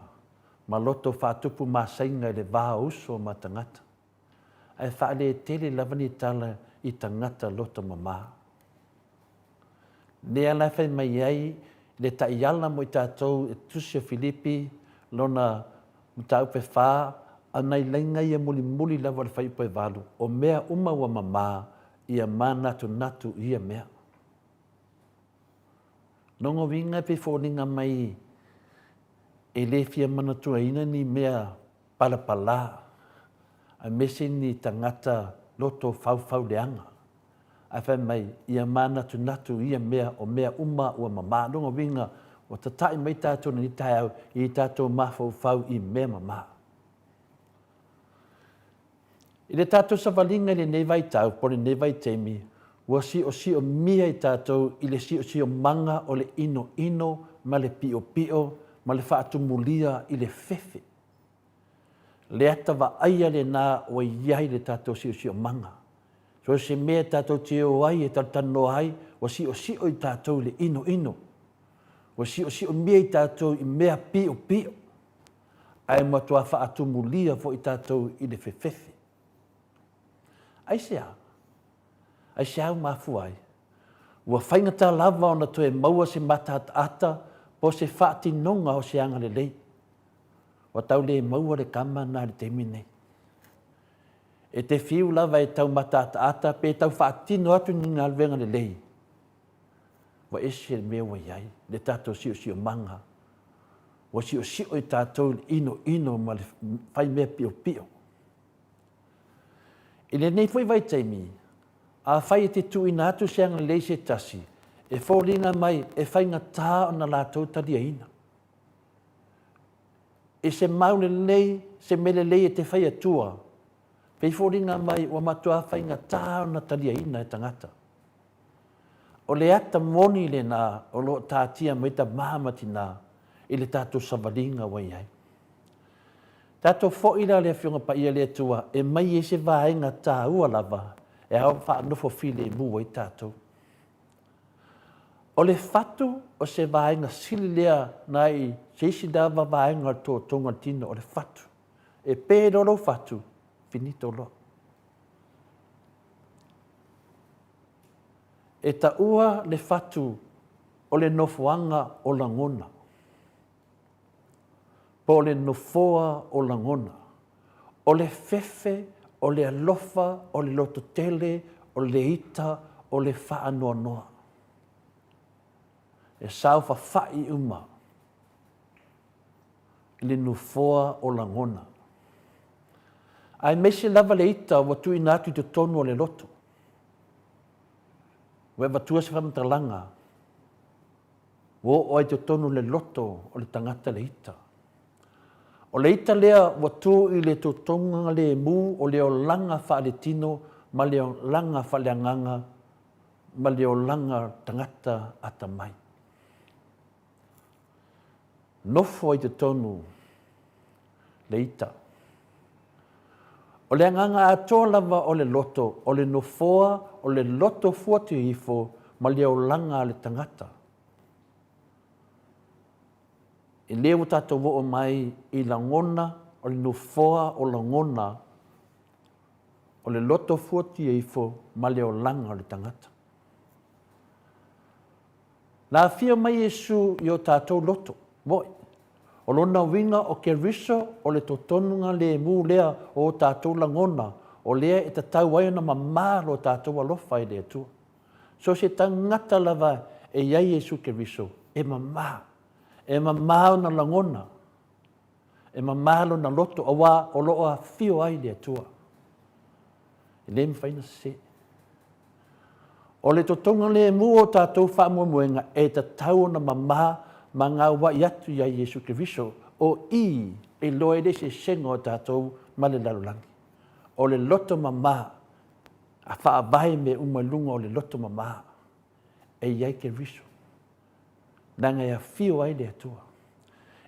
Ma loto whātupu māsainga i le wā uso ma tangata. Ai whaale e tele lavani tala i tangata loto mama. Nea lai whai mai ai, le taiala mo i tātou e tusia Filipi, lona mtau pe whā, anai lenga ia muli lava le whai upe walu. O mea uma wa mama, ia mā natu ia mea. Nongo winga pe whoninga mai, e le fia manatua ina ni mea palapala, a mesi ni tangata loto fau leanga. A whai mai, ia mā natu ia mea o mea uma ua mama. Nongo winga, o tatai mai tātou ni tai au, i tātou mafau i mea mama. I le tātou savalinga le nevai tau, po le nevai teimi, ua si o mia i tātou, i le si o manga o le ino, ma le pio, ma le whaatumulia i le fefe. Le ata wa aia le nā o iai le tātou si o manga. So se mea tātou te o ai e tatano ai, o si o i tātou le ino. O si o mea i tātou i mea pio. Ai matua whaatumulia fo i tātou i le fefefe. Ai se au mafu ai. Ua whaingata lava ona to e maua se mata ata, po se whaatinonga o se anga le lei. O tau le maua le kama nā le temi nei. E te whiu lava e tau matata ata pe tau whaatino atu ni ngā alwenga le lei. Wa ese le mea wa iai, le tātou sio manga. Wa sio i tātou ino ma le whai mea pio. I le nei fwoi vai taimi, a whai e te tuina atu se anga le lei se tasi, e fōringa mai e whai ngā tā o na lātou talia ina. E se maule lei, se mele lei e te whai atua, pei fōringa mai o matua whai ngā tā o na talia ina e tangata. O le ata moni le nā, o lo tātia mai ta mahamati nā, i le tātou savalinga wai ai. Tātou fōira le whiunga pa ia le atua, e mai e se vāenga tā ua lava, e hau whaanofo file e mua i tātou. O le whatu o se vāenga sili lea nai se isi dawa vāenga tō tonga tino o le whatu. E pēroro whatu, finito lo. E ta ua le whatu o le nofuanga o langona. Po le nofoa o langona. O le fefe, o le alofa, o le lototele, o le ita, o le whaanoa noa. E saufa whai uma. Le nofoa o langona. Ai mese lava le ita wa tui nātu te tonu o le loto. Wewa tua se whamatalanga. Wo o ai te tonu le loto o le tangata le ita. O le ita lea wa tu i le to tonga le mu o le o langa wha le tino ma le o langa wha le anganga ma le o langa tangata ata mai. Nofo ai te tonu le ita. O le anganga atoa lava o le loto, o le nofoa, o le loto fuatu ifo, ma le o langa le tangata. E leo tātou wo o mai i langona, o le nofoa o langona, o le loto fuatu ifo, ma le o langa le tangata. Nā fia mai Yesu i o tātou loto, moi. O lona winga o ke riso o le totonunga le mu lea o tātou langona, o lea e tatau ai na mamaro o tātou alofa i lea tua. So se tangata lava e iai Yesu ke riso, e mamā na langona, e mamalo na loto awa o loa fio ai lea tua. E le mwhaina se. O le totonga le mu o tātou whaamuamuenga e tatau na mamā ma ngā wa iatu ia Yesu Kiriso o i e loe le se sengo o tātou ma le lalulangi. O le loto mamā, a whaabai me umalunga o le loto mamā, e iai Kiriso. Nanga ia whio ai le atua.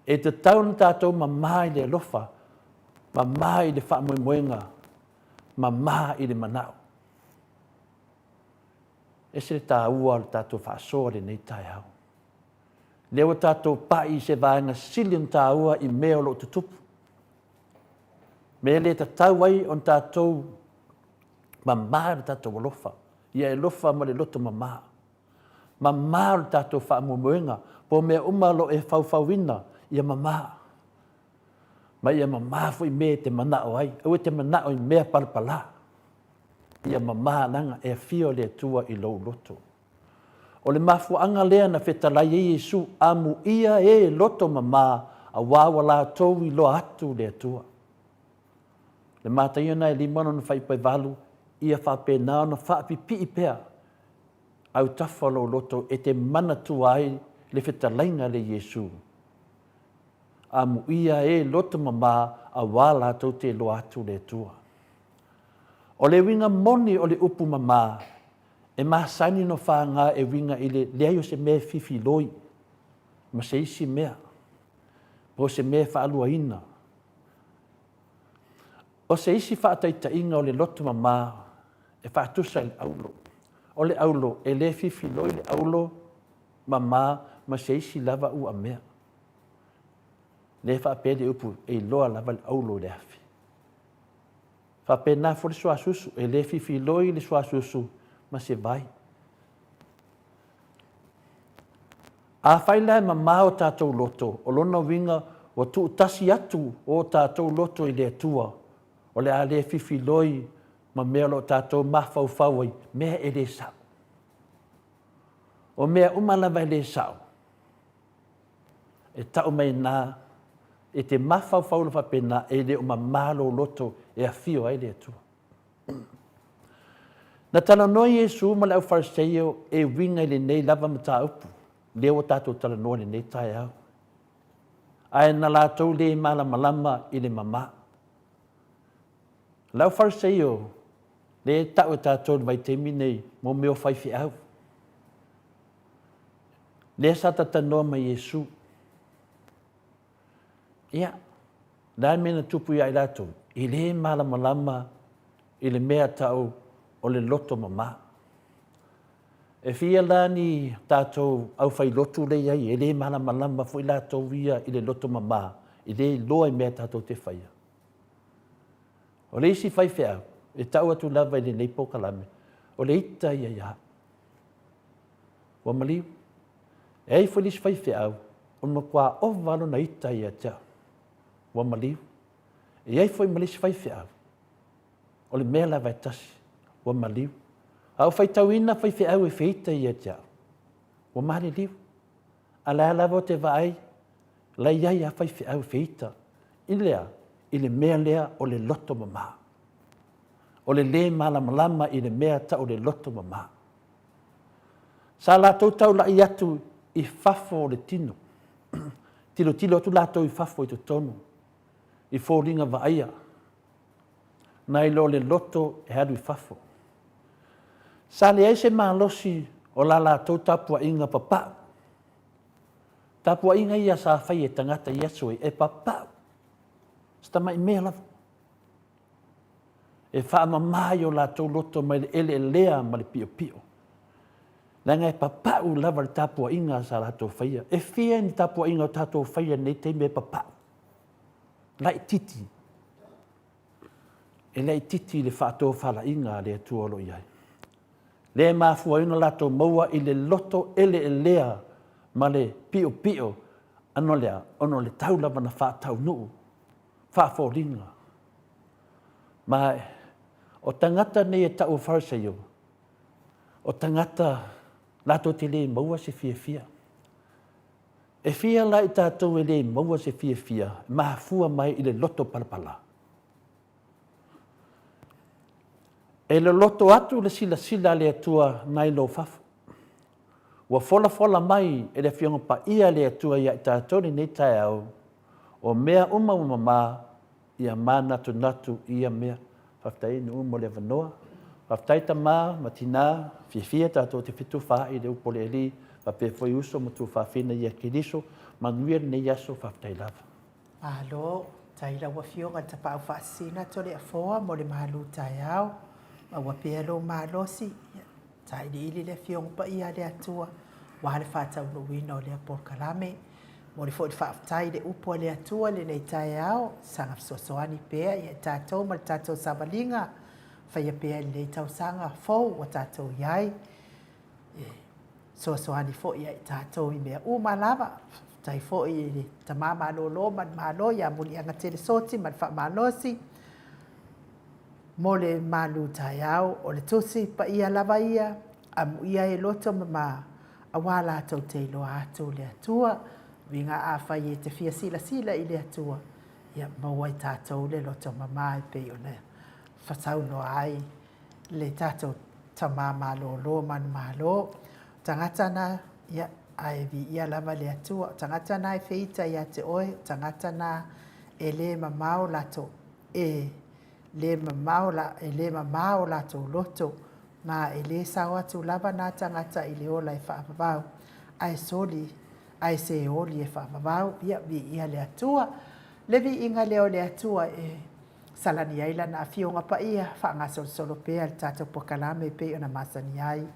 E te tauna tātou mamā i le alofa, mamā i le whaamoemoenga, mamā i le manao. E se le tā ua le tātou whaasoa le nei tai hau. Leo tātou pai se vāenga silion tāua i mea lo tutupu. Me le tatau ai on tātou mamā le tātou alofa. Ia e lofa ma le loto mamā. Mamā le tātou whaamuamuenga. Po mea umalo e whauwhauina ia mamā. Ma ia mamā fui mea te manao ai. Au e te manao i mea palapala. Ia mamā nanga e fio le tua i lou loto. O le mafuanga lea na whetalai e Yesu amu ia e loto mamā a wawa la tau i lo atu le atua. Le mata iona e limano na whaipai walu ia whapena na whapipi i pea. Au tawhalo loto e te manatu ai le whetalainga le Yesu. Amu ia e loto mamā a wala tau te lo atu le atua. O le winga moni o le upu mamā e masani no whanga e winga i le leaio se mea fifi loi. Ma se isi mea. Po se mea whaalua ina. O se isi whaataita inga o le loto mamā e whaatusa le aulo. O le aulo e le fifi loi le aulo mamā ma se isi lava ua mea. Le whaapele upu e loa lava le aulo le afi. Whapena fo le suasusu e le fifi loi le suasusu ma se vai. A whaila mamā o tātou loto, o lona winga o tu tasi atu o tātou loto i le atua, o le a le fifi loi, ma mea lo tātou mawhauwhau ai, mea e le sao. O mea umalawa e le sao. E tau mai nā, e te mawhauwhau le whapena, e le o mamalo loto e a whio ai le atua. Na tala noa Yesu ma le au Fariseio e winga i le nei lava mata upu. Leo tātou tala noa le nei tai au. Ai na lātou le malama i le mama. Lau Fariseio, le tau tātou vai temi nei, mo meo whaifi au. Le sata tanoa ma Yesu. Ia, nā mena tupu ia i lātou, i le malama i le mea tau o le loto mama. E fia lani tātou au whai lotu le iai, e le malama fo i lātou ia i le loto mama, i le loa i mea tātou te whaia. O le isi whai whiau, e tau atu lava i le neipo kalame, o le ita ia ia. Wa maliu, e ai fo lisi whai whiau, o ma kua o valo na ita ia tia. Wa maliu, e ai fo i malisi whai whiau, o le mea lava e tasi, wa maliu. Au whai tauina whai whiau e whita ia tia. Wa mahani liu, a lea lava o te vaai, la iai a whai whiau whita, i lea, i le mea lea o le loto mama. O le malama i le mea ta o le loto mama. Sa lātou tau la i atu i whafo o le tino. Tilo atu lātou i whafo i tu tonu. I fōringa vaia. Nai lo le loto e hadu i whafo. Sa le eise mālosi o la lātou tapua inga papau. Tapua inga ia sa whai e tangata i asu e papau. Stama i mea lafu. E wha mamai o lātou loto mai ele lea ma le pio pio. Nanga e papau lava le tapua inga sa lātou whaia. E whia ni tapua inga o tātou whaia nei te me papau. Lai titi. E lai titi le whātou whala inga le tuolo iai. Le mafua ina lātou maua i le loto ele lea ma le pio pio. Ano lea, ono le tau lava na whātau nuu. Whāwhoringa. Ma o tangata nei e tau Fariseio. O tangata lātou te le maua se fia. E fia la i tātou e le maua se fia. Mahafua mai i le loto palapala. E le loto atu le sila le atua nai lo fafu. Wa fola mai e le fionga pa ia le atua ia i tātou ni nei tai au. O mea uma ia mana natu ia mea. Whaftai ni umo le wanoa. Whaftai ta maa, matina, fia tātou te fitu wha i le upo le li. Wape foi uso mo tu whawhina ia kiriso. Manuia ne yaso whaftai lava. Alo, taila wa fionga ta pau whaasina to le afoa mo le mahalu tai au. Ma wape alo mahalosi. Taili ili le fionga pa ia le atua. Wahale whatau no wina o le apor kalame. Mo le fōi whaaftai le upo le atua le nei tai au. Sanga sosoani pēa i tātou ma le tātou sabalinga. Whaia pēa le tau sanga fōu wa tātou iai. Sosoani fōi i tātou i mea umalava. Tai fōi i tamama lo man malo ya muli anga tele soti man wha malosi. Mo le malu tai au o le tusi pa ia lava ia. Amu ia e loto mama. Awala tau te loa atu le atua. Winga a whai e te fia sila i le atua. Ia mawai tātou le loto mama e pe o ne. Whatau no ai. Le tātou tamama lo man malo. Tangata na ia ai vi ia lava le atua. Tangata na e feita ia te oe. Tangata na e le mamao lato. Le mamao lato loto. Ma e le sao atu lava nā tangata i le ola e whaapapau. Ai soli, ai se oli e whaapapau. Ia le atua. Levi inga leo le atua e salani aila na fionga pa ia. Whaanga solo pea le tātou pokalame pe o na masani ai.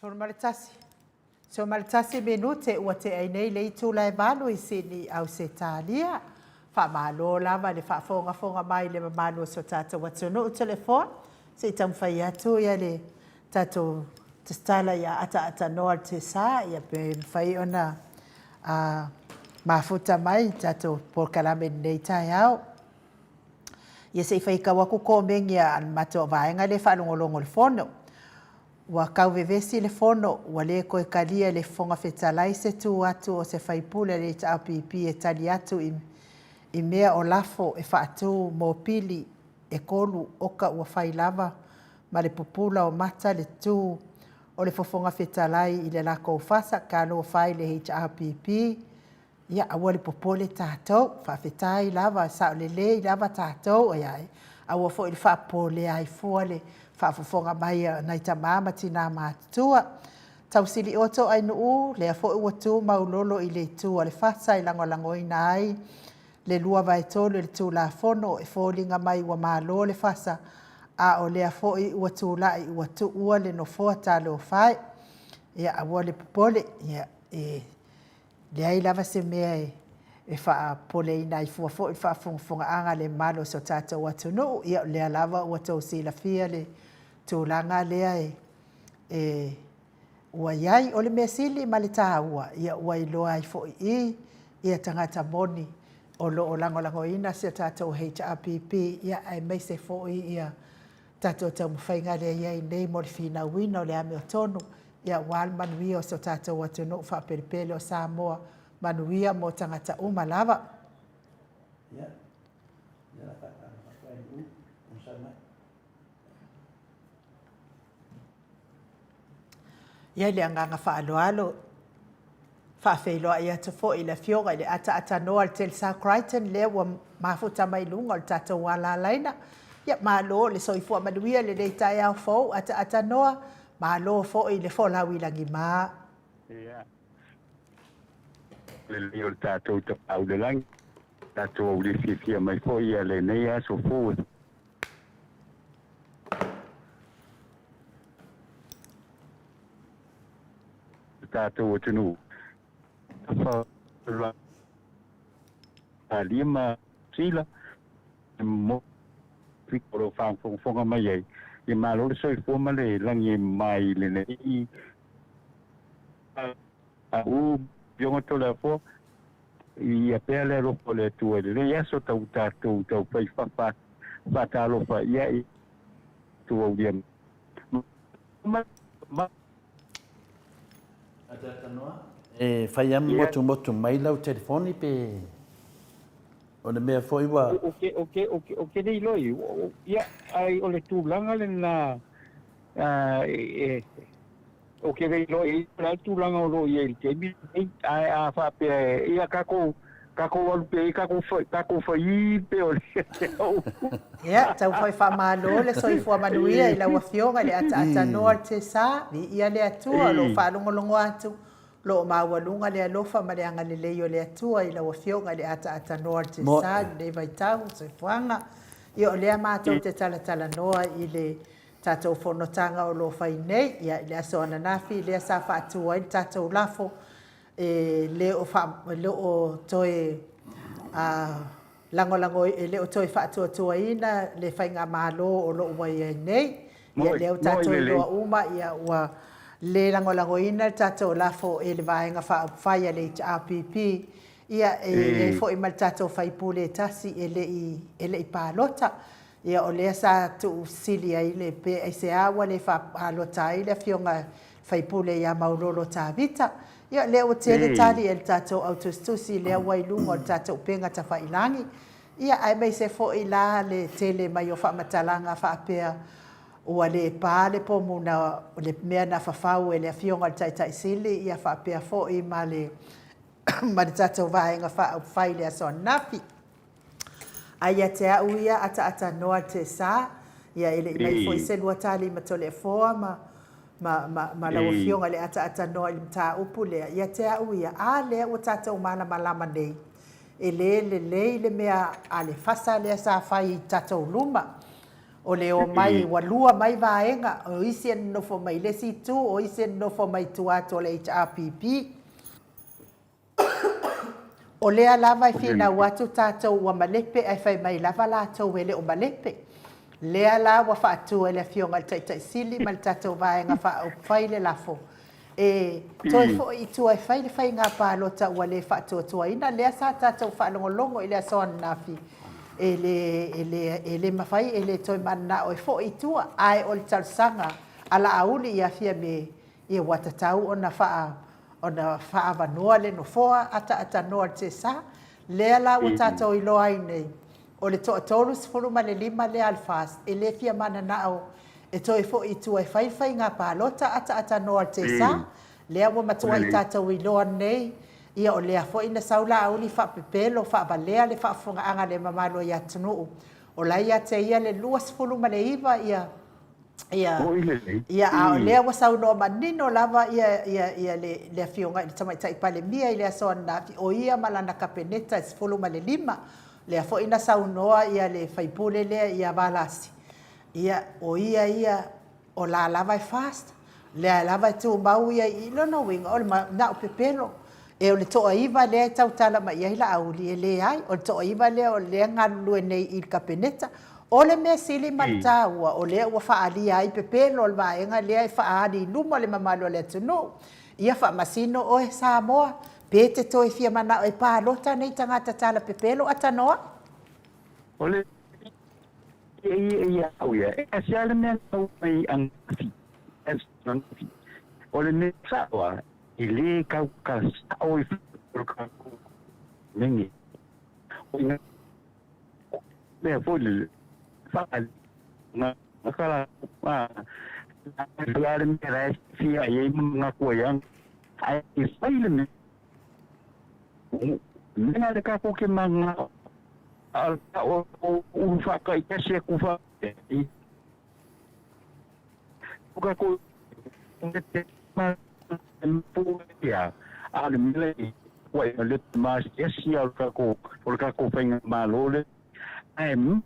So maletasi minute ua te ai nei le itu lai malu I sini au se talia. Fa malo lava le fa fonga mai le malu so tata watunu o telefon. Se tam fai atu ia le tato te stala ia ata noa te sa ia pe fai ona mafuta mai tato por kalame nei tai au. Ia se fai ka waku ko mengia an mato vaenga le fa longolongo le fono. Wa kau vevesi le fono, wa le koe kalia le fonga fetalai se tu atu o se faipule le ta apipi e tali atu I mea o lafo e whaatu mō pili e kolu oka ua whai lava ma le pupula o mata le tu o le fofonga fetalai I le lako o fasa ka no whai le HRPP ia awa le popole tātou whawhetai lava sa o le lei lava tātou o iai awa fo I le whapole ai fua le whafofonga mai nei ta mama tina mātua. Tau sili oto ai nuu, lea fo ua tu maulolo I le tu o le fasa I lango ina ai, le lua vai tolu le tu la fono e fōlinga mai ua mālo le fasa, a o lea fo I ua tu lai ua tu ua le no foa tā leo whai, ia awa le popole, ia lea I lava se mea e wha pole ina I fua fo I wha funga anga le malo so tātou atu nuu, ia lea lava ua tau sila fia le tūlanga lea ua iai o le mea sili ma le tāua ia ua iloa ai fo I ia tangata moni o lo o lango ina se tātou HRPP ia ai mai se fo I ia tātou tau mwhainga lea iai nei mo le whina wina o le ame o tonu ia wal manuia o so tātou atu no wha peripele o Samoa manuia mo tangata umalava. Ia. Ia le anganga whaaloalo, whawheiloa ia te fo I le fionga I le ata noa le tel South Crichton lea ua mafuta mai lunga o le tātou wala laina. Ia malo le soifua manuia le leitai au fau ata noa, malo fo I le folau I langi maa. Ia. Le leo le tātou ta pau le langi, tātou au le fifia mai fo ia le nei aso fo. Tātou atunu. Lima sila mo fikoro fonga mai ai. I malo le soi foma le langi mai le nei. U bionga tola fo. I apea le ropo le tua le yaso tau tātou tau pai whatalo wha ia I tua uiam. Fai am motu mai lau telefoni pe o le mea foi wa Okay dei loi ia ai o le tūlanga le na okay dei loi la tūlanga o lo ia il tebi ai a fa pe ia kako walu pe kako foi pe o Ia tau fai whamalo le soifua manuia I laua fionga le ata noa te sa ia le atua lo whalongolongo atu lo mawalunga le alofa ma le anga le leio le atua I laua fionga le ata noa te sa le vai tau soifuanga ia o lea mātou te tala noa I le tātou whanotanga o lo whai nei ia le aso ananafi le asa whaatua I tātou lafo le o toe lango le o toi whaatua ina le whainga malo o lo wai nei ia leo tātou loa uma ia ua le lango ina tātou lafo le vaenga whaia le HRPP ia fo I mal tātou whaipule tasi ele I pālota ia o lea sa tu sili ai le pe ai se awa le whaalota ai le fionga whaipule ia maulolo tāvita ia lea o tele tali el tātou autostusi lea wailunga o tātou penga ta whailangi ia ai mai se fo I la le tele mai o whamatalanga whaapea ua le pāle po muna le mea na whawhau le fionga le taitai sili ia whaapea fo I ma le tātou vaenga whai lea so nafi aia te au ia ata noa te sa ia ele mai fo I se lua tali ma tole foa ma laua fionga le ata noa I mta upu lea ia te au ia a lea o tātou malama nei le mea a le fasa lea sa whai tātou luma o le o mai wa lua mai vaenga o isi no fo mai le situ o isi no fo mai tua to le HRPP o le lava fina watu tatou wa malepe ai fai mai lava la to wele o malepe le ala wa fa tu ele fionga tai sili mal tatou vaenga fa o fai le lafo e toi fo I tu ai fai nga pa lo ta wa le fa to ina le sa tatou fa longo ile so nafi ele mafai ele toi mana o fo I tu ai o sanga ala auli ia fia me ia watatau ona fa vanua le no foa ata noa te sa le ala o tatou I loa ai nei o le to'atolu sefulu ma le lima le alfas e le fia mana na'o e toi fo'i tu ai fai ngā pālota ata noa te sa lea ua matua I tatou I loa nei ia o lea fo'i na saula auli whapepelo whaabalea le whaafunga'anga le mamalo ia tunuu o lai ia te ia le lua sefulu ma le iwa ia a lea ua saunoa manino lava ia le fionga I tamaitai pale mia I le asoa nafi o ia malana kapeneta sefulu ma le lima lea fo'i na saunoa ia le faipule lea ia valasi ia o ia o la lava I fast lea lava tu mau ia I lona winga o le na'o pepelo e o le toa iwa lea tautala ma ia la auli e le ai o le toa iwa lea o lea ngalue nei I kapeneta o le mea sili mata ua o lea ua whaalia ai pepelo o le vaenga lea I whaari luma le mamalo le tunu ia whaamasino o e Samoa pe te toi fia mana o e pālota nei tangata tala pepelo atanoa ole ia au ia e sia le mea tau mai angafi ole me sawa I le kau ka sao I whakaku mengi o ina lea fōle whaali ngakala Lare me rai fia e mga kuayang ai whaile me Mena de kako ke mga o whaka I kasi aku whaka Puka ko Puka ale mele wai le mas esi al kako whainga malole am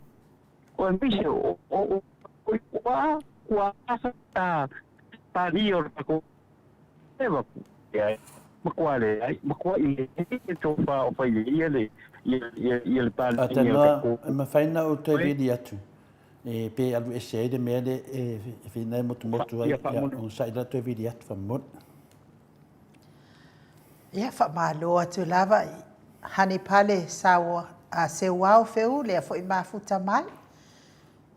o mbise o kwa asa pari o kako eva ya makwale ai makwa I to fa o fa ia le pal atanoa ma faina o te vidi atu e pe alu ese de mele e fina motu ai o sai la te vidi atu fa mot ia whaamalo atu lava hani pale sawa a se wao feu lea fo I mafuta mai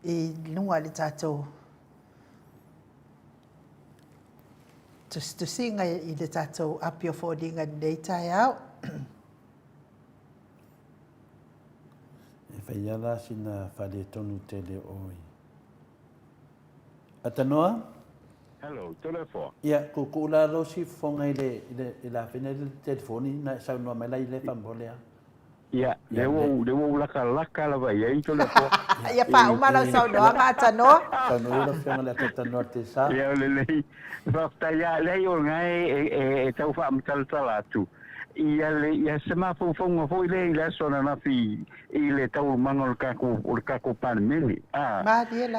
I lunga le tatou to singa I le tatou apio fo dinga nei tai au e whaia la sina whale tonu tele oi atanoa hello telefon ia ko la rosi fonga I la fina le telefoni na sa no mai le pambolea ia lewo laka la vai ai telefon ia fa umala sau no atanoa no lo fonga la atanoa te sa ia le Fakta ya le o ngai e tau fa mtal tu ia sema fonga foi le la sona na fi ile tau mangol kako pan meli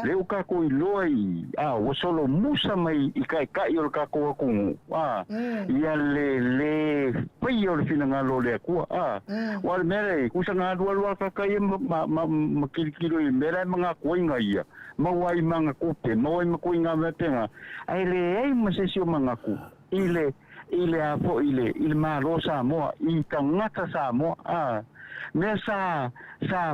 le o kako I loi o solo musa mai I kai o kako ku ia le pai o fina lo le ku wal mere ku sanga dua ka kai ma kilo I mere manga koinga ia mawai manga kope mawai makoinga vetenga ai le ai masesio manga ku ile apo ile malo Samoa I tangata Samoa me sa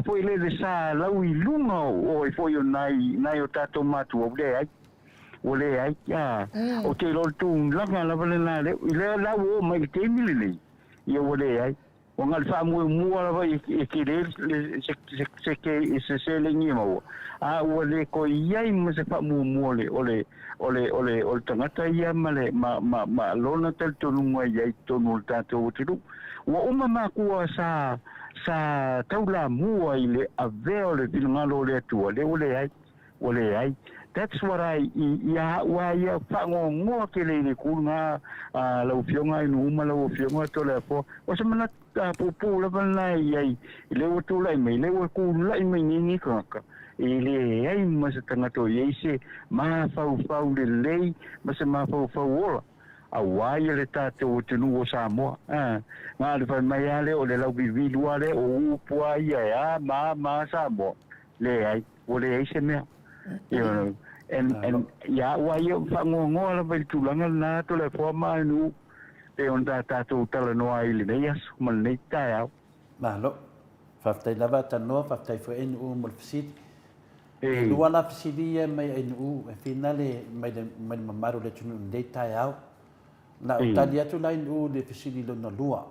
po ile de sa lau I lunga o fo yo nai o tato matu o le ai o te lo tu langa la valena le ile la o mai te milile ia o le ai o ngal fa mo la vai e ke le se le ni mo o le ko ia mo se fa mo le o tangata ia male ma lona tel tonu mo ia tonu tato tu wa uma ma ku sa taula mua ile aveo le ngalo le tu le ai that's what ia fango ngo ke le kunga la fionga I uma la fionga to le po o se mana pupu la bana ia le o tu lai mai le o ku lai mai ni ka Ele ai masa tangato yeise ma fau le lei masa ma fau ola. Awai le tātou o tunu o Samoa. Ngā le whai mai ale o le lau bibilu ale o upua ia ma Samoa. Le ai, o le ai se mea. You know, and ya wa yo whangongo ala vai tulanga na to le forma nu te on tātou tala noa i le nei asu man nei tai au. Malo. Whaftai lava tanoa, whaftai fo NU mo le fisiti. E lua la fisiti e mai NU, e finale mai mamaru le tunu nei tai au. Na utali atu la NU le fisiti lo na lua.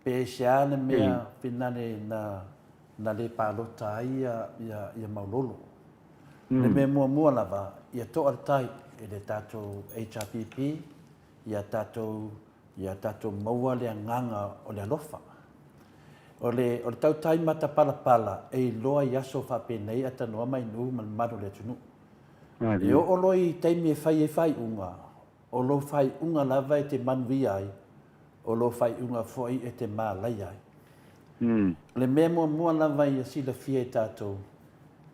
Pe se ane mea finale na le palota ai ia maulolo. Le mea mua lava, ia to altai e le tātou HRPP, ia tātou maua le nganga o le alofa. O le tautai mata pala e loa i aso whapenei ata noa mai nu man maro le tunu. E o loi teimi e whai unga. O lo whai unga lava e te manui ai. O lo whai unga foi e te mālai ai. Le mea mua lava i asila fia e tātou.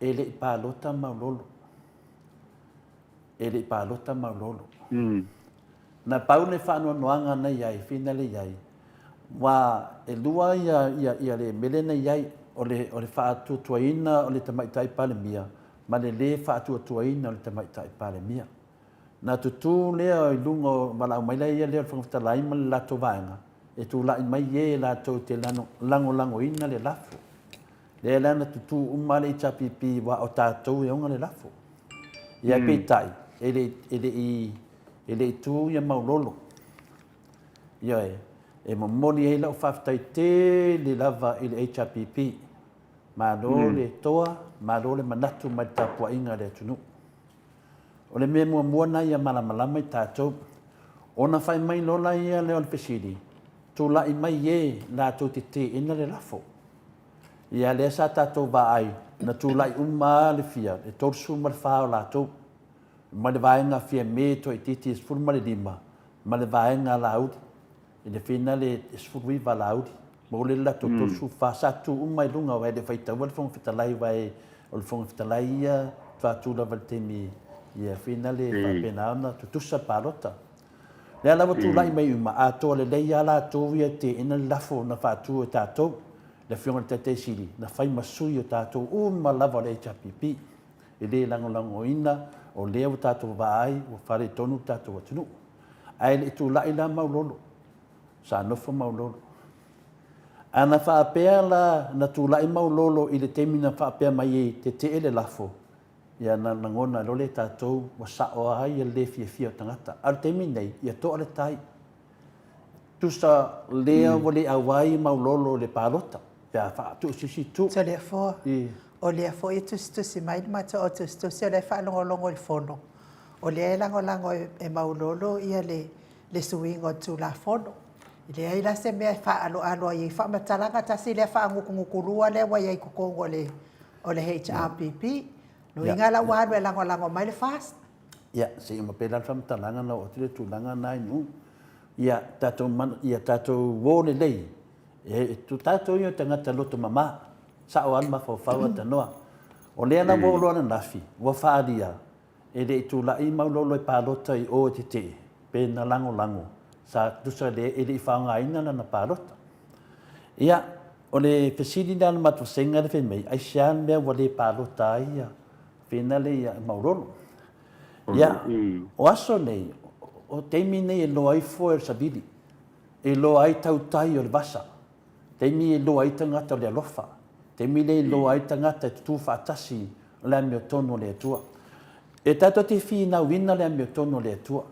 E le pālota maulolo. E le pālota maulolo. Na paune whanua noanga nei ai, whina le iai. Wa e lua ia le melena iai o le whaatu tuaina o le tamaitai palemia. Ma le whaatu tuaina o le tamaitai palemia. Na tutu lea o lungo malau maila ia lea whangaftalai ma le lato vaenga. E tu lai mai e lato te lango ina le lafo. Le lana tutu umale i tapipi wa o tātou e onga le lafo. Ia peitai, ele i tu ia maulolo. Ia e mamoni e lau whaftai te le lava i le HRPP. Ma lo le toa, ma lo le manatu mai tapua inga le tunu. O le mea mua na ia malamalama i tātou. Ona whai mai lola ia leo le pesiri. Tu lai mai e la tu te ina le lafo. Ia le sa tātou wa ai, na tu lai umma le fia, e torsu ma le whao lātou. Ma le vaenga fia me to i titi e sfuru ma le lima, ma le vaenga laudi. E le whina le sfuru i wa laudi. Ma o le lato torsu wha sa tu umma i lunga wa e le whaita wa le whonga whitalai wa e o le whonga whitalai ia whaatula wa le temi. Ia whina le whapena ana tutusa pālota. Le alawa tu lai mai uma, a toa le leia lātou ia te ina lafo na whaatu e tātou. Le whionga te siri, na whai masui o tātou uma lava le HRPP. E le lango ina, o lea o tātou vaai, o whare tonu tātou atunu. Ai le tu lai la maulolo, sa nofo maulolo. Ana whaapea la na tu lai maulolo i le temina whaapea mai e te ele lafo. Ia na ngona lo le tātou wa sao ai e le fia o tangata. Al temi nei, ia toa le tai. Tusa lea o le awai maulolo le pālota. Pea whaatu sisi tu. So lea fo. O lea fo i tusi mai mata o tusi o lea whaalongolongo i fono. O lea lango e maulolo ia le suingo tu la fono. I lea ila se mea whaalo i whaamatalanga tasi lea whaangukurua lea wa iai kukongo o le HRPP. No inga la wānu e lango mai le fast. Ia, se ima pēlan whaamatalanga na o tire tūlanga nai nu. Ia, tātou wō le lei. E tu tātou i o tangata loto mama, sa o alma whawhaua tanoa. O lea na wō loana nafi, wa whaaria, e le tu la i maulolo i pālota i o te te, pe na lango, sa tusa le e le i whaunga ina na pālota. Ia, o le pesiri nana matu senga le whemei, ai sian mea wa le pālota ia, pena le ia maulolo. Ia, o aso nei, o teimi nei e loa i fo e sabili, e loa ai tautai o le vasa. Teimi e loa i tangata o le alofa. Teimi le loa i tangata e tutu whaatasi o le ame o tono le atua. E tato te whi na wina le ame o tono le atua.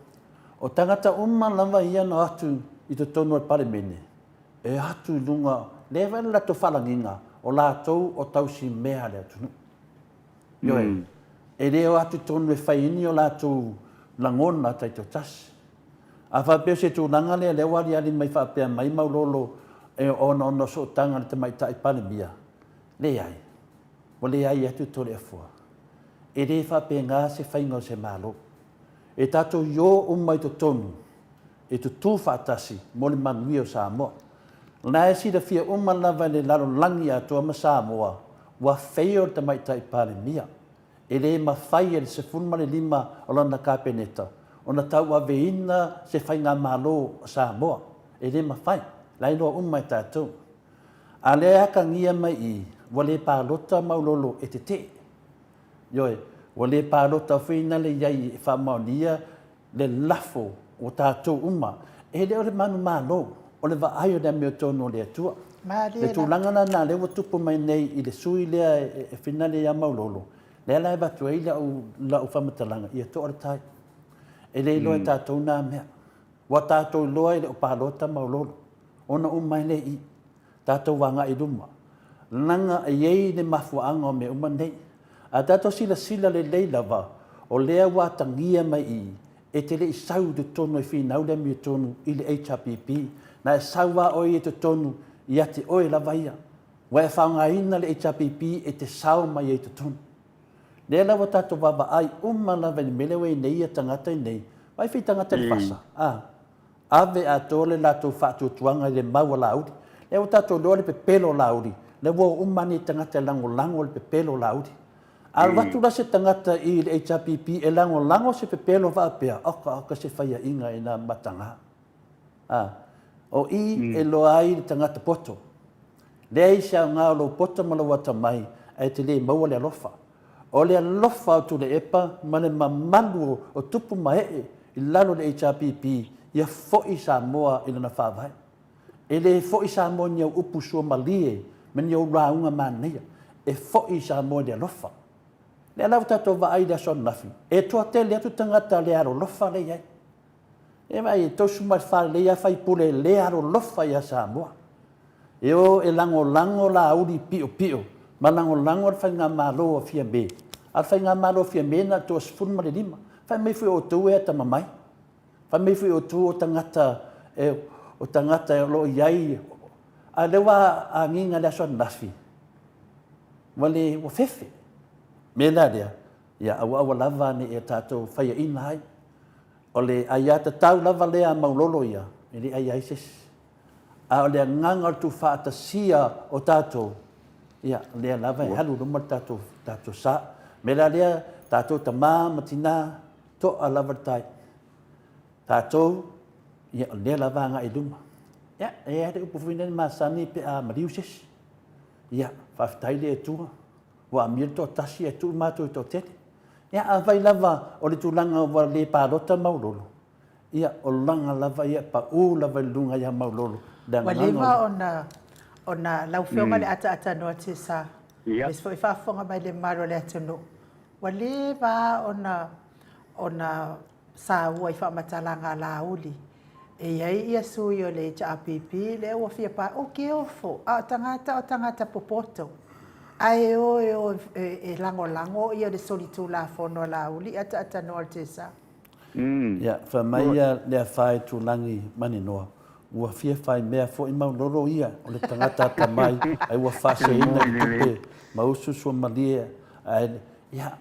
O tangata lava ia no atu i to tono al palemene. E atu lunga, le vana la to whalanginga o lātou o tausi mea le atunu. Ioe, e leo atu tono e whaini o lātou langona tai to tasi. A whapeo se tūlanga le lewari ali mai whapea mai maulolo e ono so tanga le tamaitai palemia. Le ai. O le ai atu tole afua. E le whape ngā se whainga se malo. E tato yo umai to tonu. E tu tū whaatasi mo le manui o Samoa. Nā e sida fia lava le lalo langi atua ma Samoa. ua feo te mai tai pale mia. E le mawhai e se fulmane lima o lana kapeneta. O na tau a veina se whai ngā malo Samoa. E le mawhai. Lai noa umai tātou. A le aka ngia mai i, wale pālota maulolo e te te. Yoe, wale pālota whina le iai e whamaunia le lafo o tātou uma. E le o le manu malo, o le vaaio le meo tono le atua. Le tūlangana nā lewa tupu mai nei i le sui lea e whina le ia maulolo. Le ala e batu e la u whamatalanga i a to ora tai. E le iloa tātou nā mea. Wa tātou iloa i le o pālota maulolo. Ona umai le i. Tātou wanga i luma. Nanga e iei le mafuanga o me uma nei. A tātou sila le leilava o lea wa tangia mai i. E te le i sau te tono i whinau le mi tonu i le HRPP. Na e sau wa oi e te tonu i ate oi lava ia. Wa e whaunga ina le HRPP e te sau mai e te tonu. Lea lawa tātou wawa ai lava ni melewe nei a tangata i nei. Vai whi tangata ni whasa. Ave a tole la tō whātua tuanga i le maua lauri. Le o tātou loa le pepelo lauri. Le wo umani tangata lango le pepelo lauri. Al watu la se tangata i le HRPP e lango se pepelo whaapea. Oka se whaia inga i nā matanga. O i e loa ai le tangata poto. Le ai se ngā lo poto malawata mai ai te le maua le alofa. O le alofa o tu le epa ma le mamalu o tupu mae i lalo le HRPP ia fo'i Samoa i lana whāwai. E le fo'i Samoa ni au upu sua malie, me ni au raunga māneia. E fo'i Samoa le alofa. Le alau tato wa ai le son nafi. E toa te le atu tangata le aro lofa le iai. E mai e tausu mai whare le ia whai pule le aro lofa ia Samoa. E o e lango la auri pio. Ma lango le whai ngā malo o fia me. Al whai ngā malo o fia me na toa sifunu ma le lima. Whai mei fui o tau e ta mamai. Whai mei fui o tu o tangata e lo iai. A lewa a nginga le son nafi. Wale o fefe. Mena lea. Ia awa lava ni e tātou whaia ina hai. O le aiata tau lava lea maulolo ia. E le ai aises. A o le ngangar tu whaata sia o tātou. Ia lea lava e halu rumar tātou sa. Mena lea tātou ta matina to a lava tai. Tātou, ia lea lava ngā i luma. Ia, e ate upuwhina ni masani pe a mariuses. Ia, whawhitai le e tua. Wa amir to tasi e tu mātou i to tete. Ia, a vai lava o le tūlanga wa le pārota maulolo. Ia, o langa lava ia pa u lava lunga ia maulolo. Wa lewa ona lau whionga le ata noa te sa. Mes fo i whaafonga mai le maro le atano. Wa lewa ona sa ua i whamatalanga la uli. E iai ia sui o le HRPP le ua fia pa o ke ofo. O tangata popoto. Ai o e lango ia le solitu la fono la uli ata noa te sa. Ia, whamaia lea whae tūlangi mani noa. Ua fia whae mea fo i maulolo ia o le tangata ata mai. Ai ua whase ina i tupe. Mausu sua malia. Ia,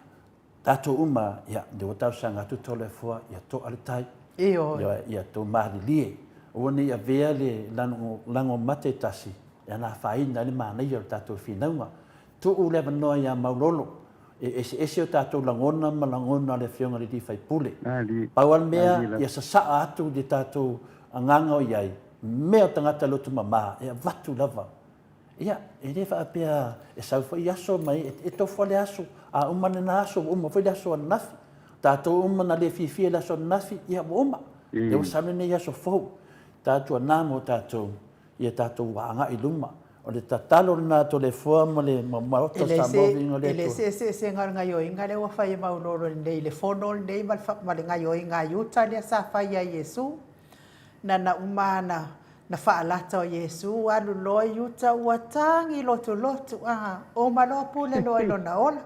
tātou uma, ia, le o tau sanga tu tole fua, ia to ale tai. Ia to mahali lie. O ni a vea le lango mate tasi. Ia nā whaina le mānei o tātou whinaunga. Tu u lewa noa ia maulolo. Ese o tātou langona ma langona le whionga le di whai pule. Paual mea, ia sasaa atu le tātou anganga o iai. Mea tangata lotu mama, ia watu lava. Ia, e le whaapea, e sau whai aso mai, e tau whale aso. A umane na aso, whai aso an nafi. Tātou umana le whiwhia le aso an nafi, ia uma. E o sanene i aso fau. Tātou anamo tātou, ia tātou wanga i luma. O le tatalo na to le fua ma le maota sa movinga le to. Ele se ngai o inga le wa fai maulolo nei le fono nei ma le ngai o inga yuta le sa fai a Yesu. Na umana na faalata o Yesu alu loi yuta watangi lotu o malopu le loi lona ola.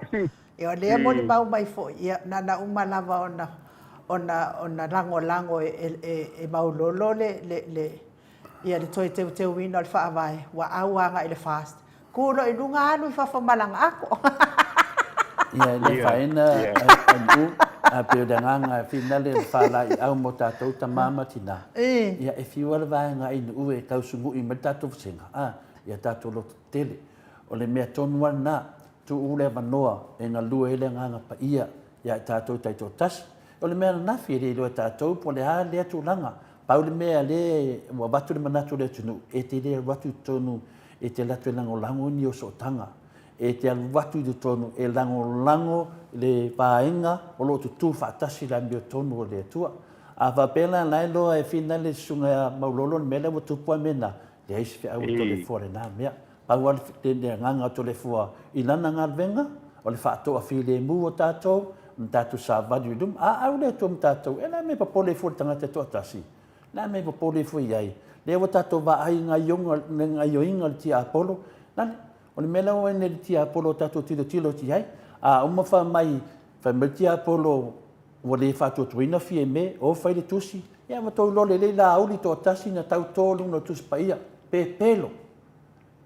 E o le mo le bau mai fo ia na umalava ona lango e maulolo le ia le toi te wina al whaawai, wa auanga i le fast. Kulo i lunga anu i whawhamalanga ako. Ia, le whaena anu, a peo danganga, whina le whala i au mo tātou ta mama tina. Ia, e whiwala vaenga inu ue kausungu i me tātou whasenga. Ia tātou loto tele. O le mea tonua nā, tu ule manoa e ngā lua ele nganga pa ia ia tātou taito tasi. O le mea nafi le ilo e tātou po le ha lea tūlanga. Pau le mea le watu le manatu le tunu e te le watu tonu e te latu e lango ni o sotanga. E te watu i tonu e lango le paenga o lo tutu whaatasi la mio tonu o le atua. A whapela lai loa e whina le sunga maulolo le mele wa tupua mena le eisi whi au to le fore nā mea. Pau ale le nganga to le fua i lana ngā venga o le whaatoa whi le mu o tātou tātou sa vadu i dum. A au le tuam tātou e la me pa pole fua tangata toa tasi. La me pa pole fua iai. Le wa tātou wa ai ngā ioinga le tia Apollo. Nane, o le mela o ene le tia Apollo tātou tilo ti ai. A uma wha mai me tia Apollo wa le whātua tuina fie me o whai le tusi. Ia wa tau lole le la auli toa tasi na tau tōlu no tusi pa ia. Pe pelo.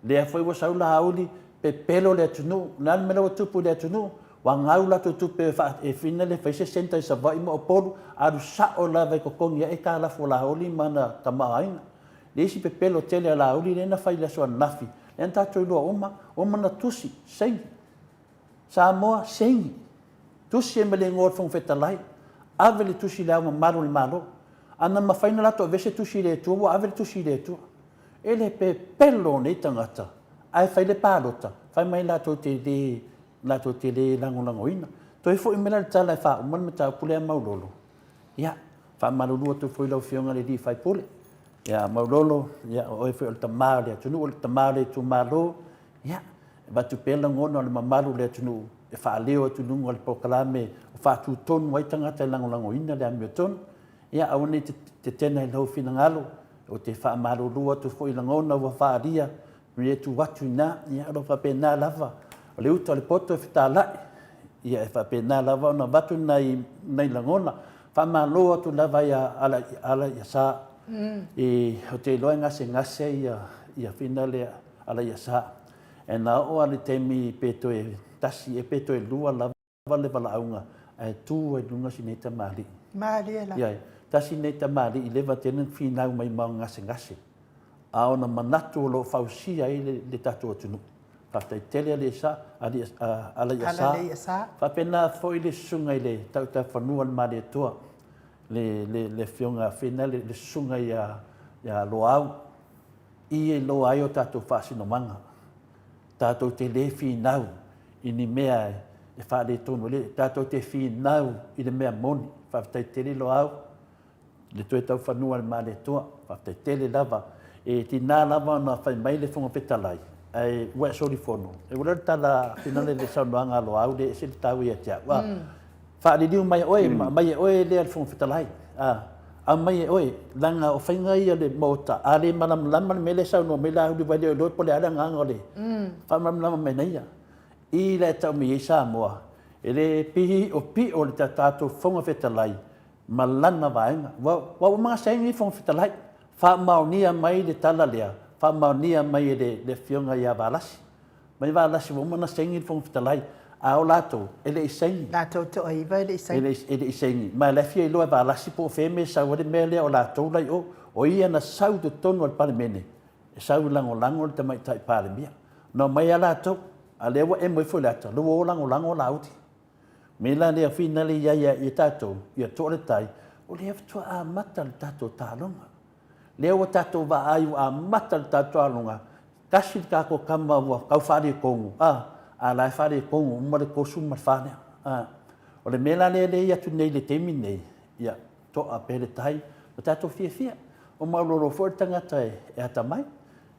Le a whai wa sau la auli pe pelo le atunu. Nane mela wa tupu le atunu. Wa ngau la tupu e whina le whaise senta i sa vai mo o polu. Aru sa o la vai kokongi e ka la fo la auli mana tamahainga. Le isi pe pelo tele a la auli le na whai le soa nafi. Le an tātou loa oma na tusi, sengi. Samoa, sengi. Tusi e mele ngor fong whetalai. Ave le tusi le au maro le malo. Ana mawhaina lato a vese tusi le tua, wa ave le tusi le tua. E le pe pelo nei tangata. Ai whai le pālota. Whai mai lato te le lango ina. Toi fo i mela le tala e wha umana me tau pule a maulolo. Ia, wha malulua tu fo i lau fionga le di whai pule. Ia, maulolo, ia, o e fo i le tamā le atunu, o le tamā le tu malo. Ia, batu pela ngona o le mamalu le atunu. E wha leo atunu o le pokalame, o wha tu tonu wai tangata e lango ina le amio tonu. Ia, au nei te tena i lau fina ngalo. O te wha malulua tu fo i langona wa wha aria. Mie tu watu ina, ia, alo wha pena lava. O le uta o le poto e whitālai. Ia e whapena lava ona watu nei langona. Whamaloa tu lava ia ala ia sa. E o te loa ngase ia whina le ala ia sa. E nā o ale temi peto e tasi e peto e lua lava le wala aunga. E tū e lunga si nei tamari. Mali e la. Ia tasi nei tamari i lewa tenen whinau mai mau ngase. A ona manatu o lo whausia i le tatu atunu. Whaftai tele ale sa, ala ia sa. Whapena foi le sunga i le tauta whanua le mare toa. Le fionga whina le sunga ia loau. I e loa ai o tātou whasino manga. Tātou te le whinau i ni mea e whaare tonu le. Tātou te whinau i le mea moni. Whaftai tele loau. Le toe tau whanua le mare toa. Whaftai tele lava. E tina lava na whai mai le whunga petalai. Ai wa sori fono e ora tala finale le saunga lo au de se tau ia tia wa fa di mai oi le al fon fitalai a mai oi langa o fainga ia le mota ale manam lama me le sauno me la di vai do pole ala nganga le fa manam lama me nei i le tau mi Samoa e le pi o le tatu fon fitalai malana vaenga wa ma sai fon fitalai fa maunia mai le tala lea whamaunia mai le fionga ia walasi. Mai walasi mo mana sengi fong fitalai. A o lato, ele i sengi. Lato to aiva ele i sengi. Ele i sengi. Mai le fia i loa walasi po feme sa wale mele o lato lai o ia na sau tu tonu al palemene. E sau lango le tamai tai palemia. No mai a lato, a lewa e moi fo lato. Luo o lango lauti. Me la lea fina le ia i tato, ia tole tai. O lea fitua a mata le tato tālonga. Leo tato va ai a mata tato alunga kasi ka ko kama wa kau fari kongu a la fari kongu mo le kosu ma fane o le mela le ia tu nei le temi nei ia to a pele tai o tato fia o ma lo fo tanga tai e ata mai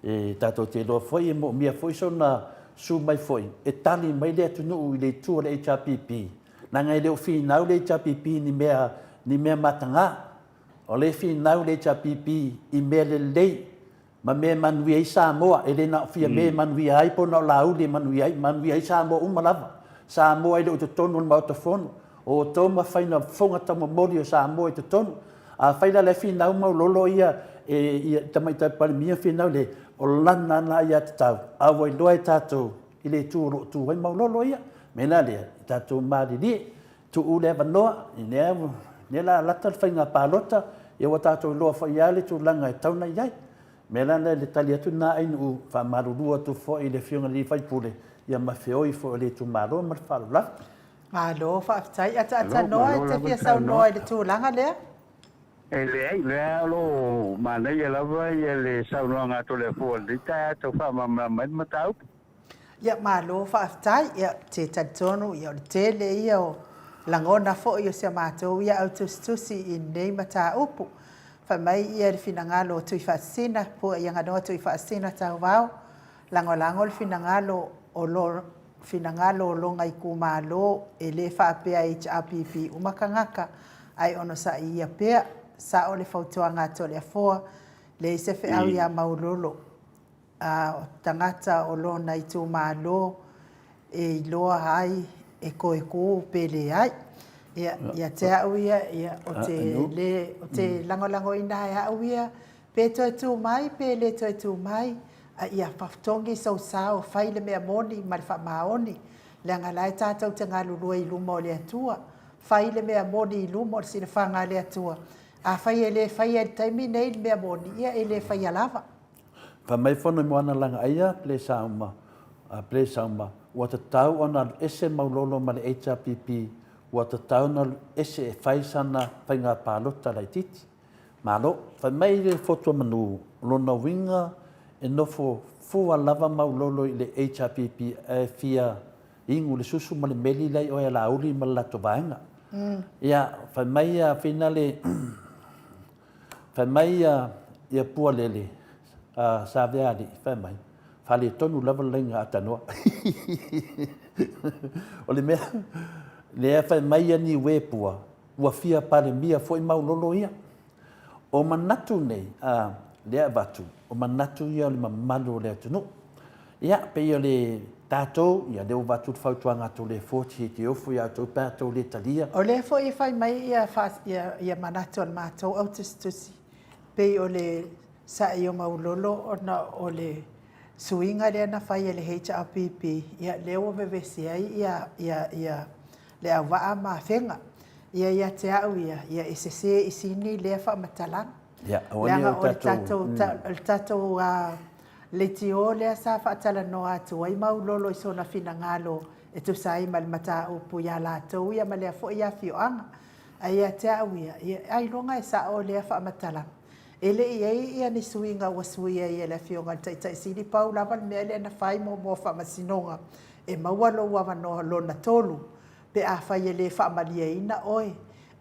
e tato te lo foi mo mia foi sona su mai foi e tali mai le tu no le tu le HPP na ngai le fi na le HPP ni mea matanga o le whinau le pipi i mea le lei, ma mea manui ai Samoa, e le na fia mea manui ai po na lau le manui ai Samoa umalava. Samoa i le o te tonu le mautafonu, o tō ma whaina whonga tama mori o Samoa i te tonu. A whaina le whinau mau lolo ia, e tamaitai parimia whinau le, o lana na ia te tau. Awa i loa i tātou, i le tū wai mau lolo ia, mena lea, i tātou maari lie, tu ule wanoa, i nea la lata whainga pālota, e wa tātou loa whaiale tu langa e tauna iai. Me lana le tali atu nā ainu wha marurua tu fo i le whionga li whaipule. ia mawhioi fo le tu malo ma whalulafi. Malo whaaftai ata noa e te fia sau noa e le tūlanga lea? Le lo mana ia lava ia le saunoanga to le fo le ta to fa ma matau. Ia malo whaaftai ia te tatonu ia o le tele ia o langona fo ia se mātou ia au tustusi i nei mata upu. Whamai ia le finangalo tui whaasina po ia nganoa tui whaasina tau wau. Lango le finangalo o lo finangalo o longa i kumalo e le whaapea HRPP umakangaka ai ono sa ia pea sa o le fautuanga to le afoa le se fe au ia maulolo o tangata o lona i tū malo e loa ai e koe kū pele ai ia te au ia o te lango ina e au ia pe toi tū mai pe le toi tū mai ia whaftongi sau sao whai le mea moni ma le whamaoni le angalai tātou te ngā lulua i luma o le atua whai le mea moni i luma o le sina whanga le atua a whai e le whai e taimi nei le mea moni ia e le whai alava Whamai whono moana langa aia ple sauma ua te tau ona ese maulolo ma le HRPP ua te tau na ese e whai sana whai ngā pālota lai titi malo whamai le fotua manu lona winga e nofo fua lava maulolo i le HRPP e fia ingu le susu ma le meli lai o e la uli ma la to vaenga. Ia, whamai a whina le whamai ia pua lele sa veali, whamai. Whale tonu lava lenga atanoa. O le mea, le whamai ani we pua, ua fia pare mia foi maulolo ia. O manatu nei, lea vatu, o manatu ia le mamalu le atunu. Ia, pe ia le tātou, ia leo vatu te whautuanga to le fōti te ofu ia tau pātou le talia. O le fo i whai mai ia manatu al mātou au tustusi. Pe o le sa i o maulolo o le suinga le ana whai le HRPP. Ia leo vevesi ai ia le awaa maa whenga. Ia te au ia SSE i sini lea wha matalang. Ia, awane o tātou. Le tātou le tio lea sa wha atala noa atu ai maulolo i sona fina ngalo e tu sai ma le mata upu ia lātou ia ma lea fo ia fioanga. Ia te au ia ai longa e sa o lea wha matalang. Ele ia ni suinga wa suia ia le fionga tai sini pau lava le mea lea na whai mo wha masinonga e maualo wa wanoa lona tolu. Pe a whai le whaamalia ina oe.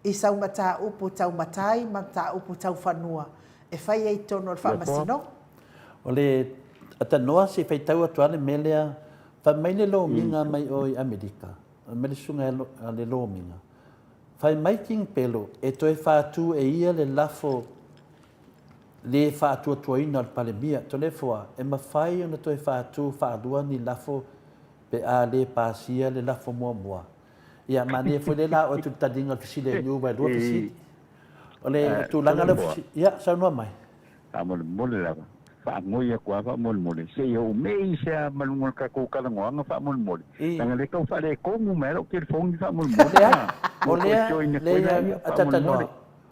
I sau mata upu tau matai, mata upu tau whanua. E whai ei tono le whaamasino. O le atanoa se whai tau atuane melea, whamai le lo minga mai o i Amerika. Mele sunga le lo minga. Whai mai king pelo, e toi whātu e ia le lafo le whātu atuaina al palemia. To le fua, e mawhai ona toi whātu whālua ni lafo pe a le pāsia le lafo mua mua. Ia mane foi le la o tu tadinga fisile ni uba do fisile. Ole tu langa le ia sa no mai. Amol mol la. Fa ngoia kwa fa mol mol. Se yo mei se malungol ka ko kala ngoanga fa mol mol. Tanga le ko fa le ko mu mero ke fong fa mol mol. Ole le atata no.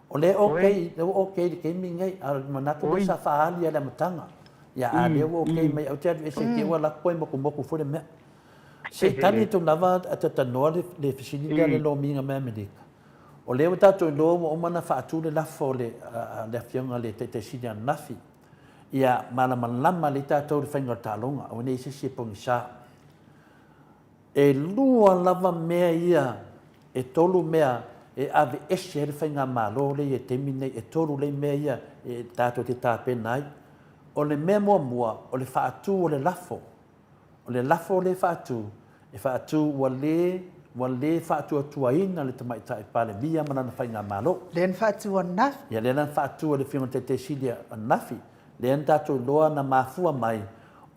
Ole okay ke mingai al manatu sa fa ali ala matanga. Ya ale okay mai au te se ke wala ko mo ko fo le me. Se tani tu lava atata noa le fisiliga le lo minga me Amerika. O leo tātou lo o mana whaatu le lafo le whianga le te sini an nafi. Ia malama le tātou le whainga tālonga. O nei se pongi sa. E lua lava mea ia, e tolu mea, e ave ese le whainga malo le e temine, e tolu le mea ia, e tātou te tāpenai. O le mea mua, o le whaatu o le lafo. O le lafo le whaatu, e whaatu wa le whaatu atuaina le tamaita e pale bia mana na whainga malo. Len whaatu o nafi. Ia le nan whaatu le whionga te sidia o nafi. Le an tātou loa na mafua mai,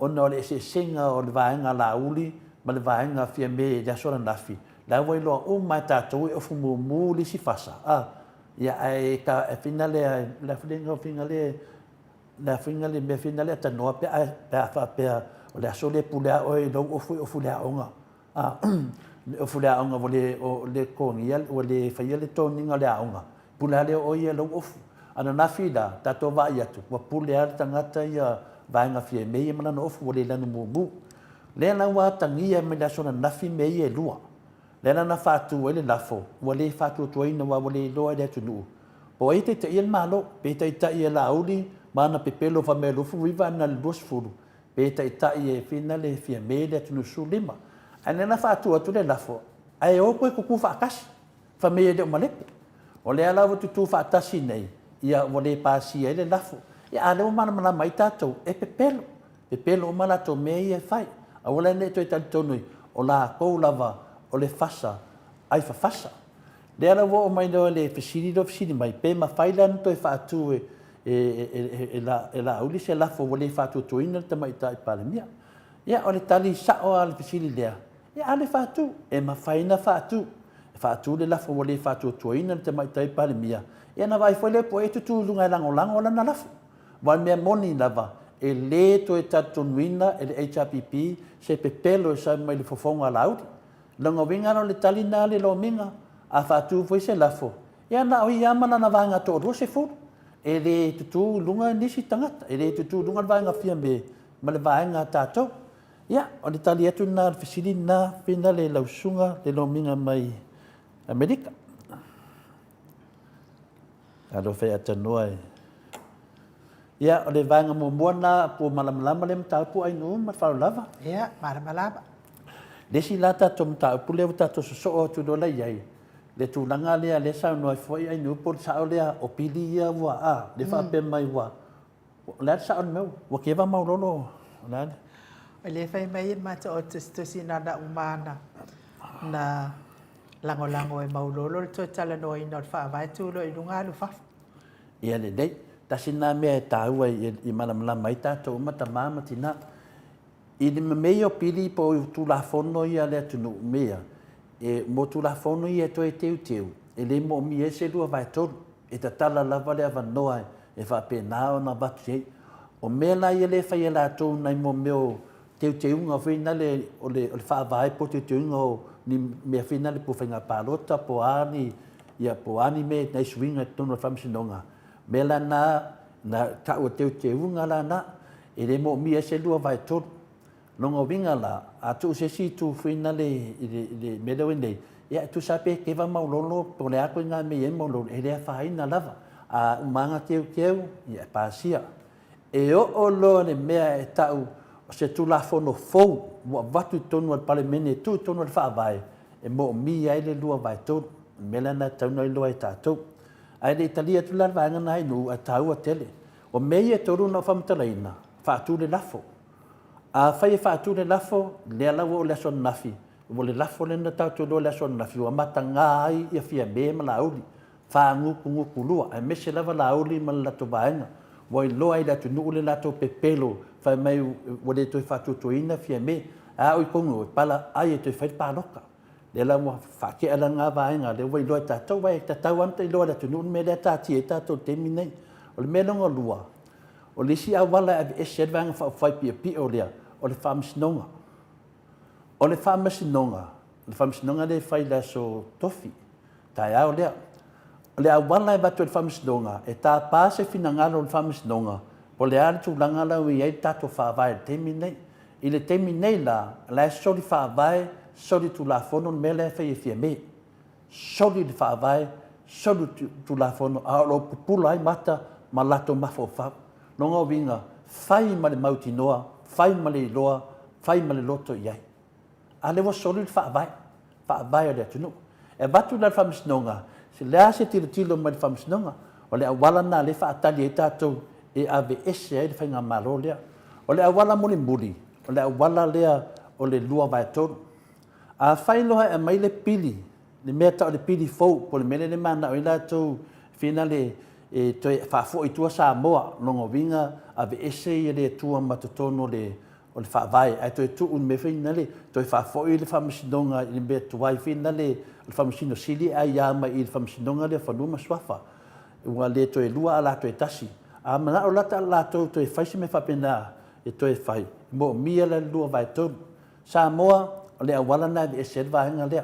ona o le ese senga o le vaenga la uli, ma le vaenga fia me le asora nafi. La wai loa o mai tātou e ofu mu li si fasa. Ia e ka e finale, la finale me finale atanoa pe a o le aso le pulea o e lau ofu lea onga. Ofu lea onga o le kongia, o le whaia le tōninga lea onga. Pulea leo o ia lau ofu. Ana na whida, tato vai atu. Wa pulea le tangata ia vaenga fie mei e mana no ofu o le lanu mumu. Le na wa tangia me la sona nafi me e lua. Le na fatu e le lafo. Wa le fatu tuaina wa le loa le tunu. Po e te ia malo, pe te ia la auli, mana pepelo fa me lufu viva na le furu. Pe te ia fina le fia me le tunu su lima. Ane na fatu atu le lafo. Ai o koe kuku fa akasi. Fa me e le malepe. O le ala tutu fa atasi nei. Ia wa le pasi e le lafo. Ia ale o mana mana mai tatou e pepelo. Pepelo o mana to me e fai. A wala ne to tali tonui o la kou lava o le fasa ai fa fasa. Le ala wo o mai no le fisiri mai pe ma faila to e fa atu e la uli se la fo le fa tu tuina te mai tai pale mia. Ia o le tali sa o al fisiri lea. Ia ale fa tu e ma faina fa tu. Fa tu le la fo le fa tu tuina te mai tai pale mia. Ia na vai foi le po e tu lunga lango lango la na la fo. Wa me moni lava e le to e tatunuina e le HRPP se pepelo e sa mai le fofonga laudi. Longa winga no le talina le lo minga a fatu foi se lafo. Ia na o ia mana na vanga to ro se fu. E le tutu lunga nisi tangata. E le tutu lunga vanga fia me ma le vanga tato. Ia o le tali atu na fisili na pina le lausunga le lo minga mai Amerika. Alo fe atanua e. Ia o le vanga mo moana po malamalama le mtaupu ai no ma fa lava. Ia malamalama. Desi lata to mtaupu le tato so o tu do la yai. Le tu langa le le sa no foi ai no por sa le o pili ia wa a le fa pe mai wa. La sa on meu wa ke va mau lolo. La. Le fai mai ma to to sinada umana. Na lango e mau lolo to tala no i not fa vai tu lo i lunga lu fa. Ia le dei. Tasina me tau i malamala mai tatou mata mama tina. I ni mea o pili po tu la fono ia le tunu mea. E mo tu la fono ia to e teu. E le mo mi e se lua vai tonu. E ta tala lava le avanoa e fa pena o na batu ei. O mea la ia le fai e la tau nai mo meo teu nga whina le o le fa vai po teu nga o ni mea whina le po whainga palota po ani ia po ani me nai swinga tonu whamsinonga. Mela na ka o te unga la na e le mo mi se lua vai tot longa winga la a tu se si tu fina le mele wende ya tu sape ke va mau lolo po le ako nga me mo lo e le fa ina lava a manga teu ya pasia e o lo le mea e tau se tu la fono fo wa vatu tonu al parlamento tu tonu al fa vai e mo mi ai le lua vai tot mela na tau no lo ai tatou. Ai le Italia tu lar vanga nai nu a tau a tele. O mei e toru na whamtalaina, whaatu le lafo. A whai e whaatu le lafo, le alawa o le son nafi. O le lafo le na tau tolo le son nafi. O mata ngā ai ia fia me ma lauli. Wha nguku lua. Ai mese lava lauli ma la to vaenga. O i loa i la tu nuu le lato pepelo. Whai mai o le toi whaatu toina fia me. A oi kongo, pala ai e toi whai pāloka. Le la mo fa ke ala nga vaenga le wai loa tatou wai tatou anta i loa la tunu me le tati e tatou temi nei o le mena lua o le si awala e se vanga fa fai pi o le famsnonga le fai la so tofi tai au le awala e batu le famsnonga e ta pase finangalo le famsnonga o le ala tu langa la wi ai tatou fa vai temi nei i le temi nei la so li fa vai soli tu la fono mele fai fia me soli le fa vai soli tu la fono a lo pupula ai mata malato mafo fa longa winga fai male mauti noa fai male loa fai male loto iai ale wo soli fa vai ole tunu e batu la famsnonga se la se tilo mal famsnonga ole awala na le fa atali tato e AVS e fai nga malolia ole awala muli ole awala lea ole lua vai to a whailoha e mai le pili, le mea tau le pili fau, po le mele le mana o ila tau whina le toi whafo i tua Samoa, longa winga a ve ese i le tua matotono le o le whaavai, ai toi tu un me whina le, toi whafo i le whamasinonga i le mea tuai whina le whamasino sili ai ama i le whamasinonga le whanuma swafa, ua le toi lua ala toi tasi, a mana o lata ala toi whaisi me whapena e toi whai, mo mia le lua vai tonu, Samoa, le awala na e serva hanga le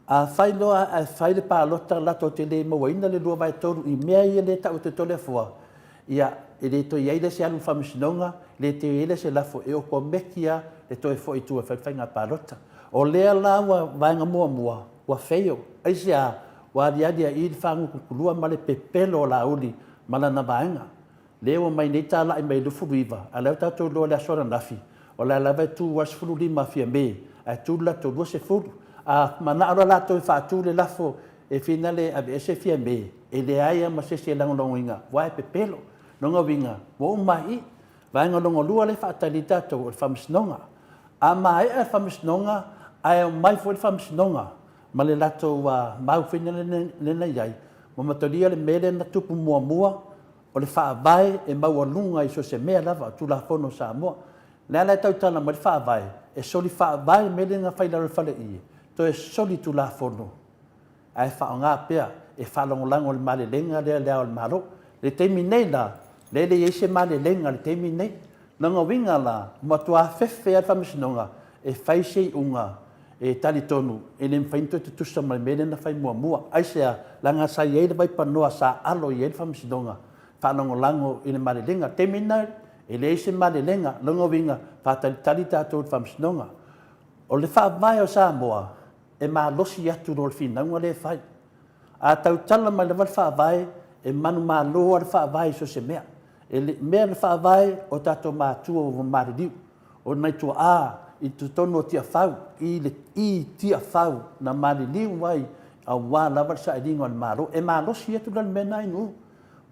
a failo a faile pa lota la to te le mo ina le lua vai toru i mea i le ta o te tole fua ia e le to ia se alu famisinonga le te ile se lafo e o ko mekia le to e fo i tu fa nga palota o le la wa vanga mua wa feio aisia wa dia i fangu kulua male pepelo la uli mala na vaenga le o mai nei tala i mai lufu riva ala ta to lo la sora nafi o la lava tu was fulu di mafia me a tu la to se fulu a mana ala la to fa tu le lafo e finale a se fia me e le aia ma se longa wa pepelo longa winga mo mai vaenga longa lua le fa talita to o famsnonga a mai e famsnonga ai mai fo famsnonga ma le lato wa mau finale le na yai mo matolia le mele na tupu mua o le whaavai e maua lunga i so se mea lava tu la fono Samoa. Lea lai tau tala ma le whaavai e soli whaavai me le ngā whailaro whale i. To e soli tu la fono. Ai whao ngā pea e whalongolango le male lenga lea lea o le maro. Le teimi nei la, le le eise male lenga le teimi nei. Nanga winga la, matua whewhe al whamisinonga e whaisei unga e tali tonu e le mwhainto te tusa ma le mele na whai mua. Aisea, la ngā sa iei le vai panoa sa alo i e le whamisinonga. Whanongolango i le malelenga. Te mina e le eise malelenga, longa winga, whatalitali tātou le whamsinonga. O le whaamai o Samoa, e maa losi atu no le whinaunga le whai. A tau tala mai le whaavai, e manu maa loa le whaavai so se mea. E le mea le whaavai o tātou maa tua o maririu. O nei tua i tu tono tia whau, i tia whau na maririu wai, a wā lawar sa iringo le maro. E maa losi atu le mena inu.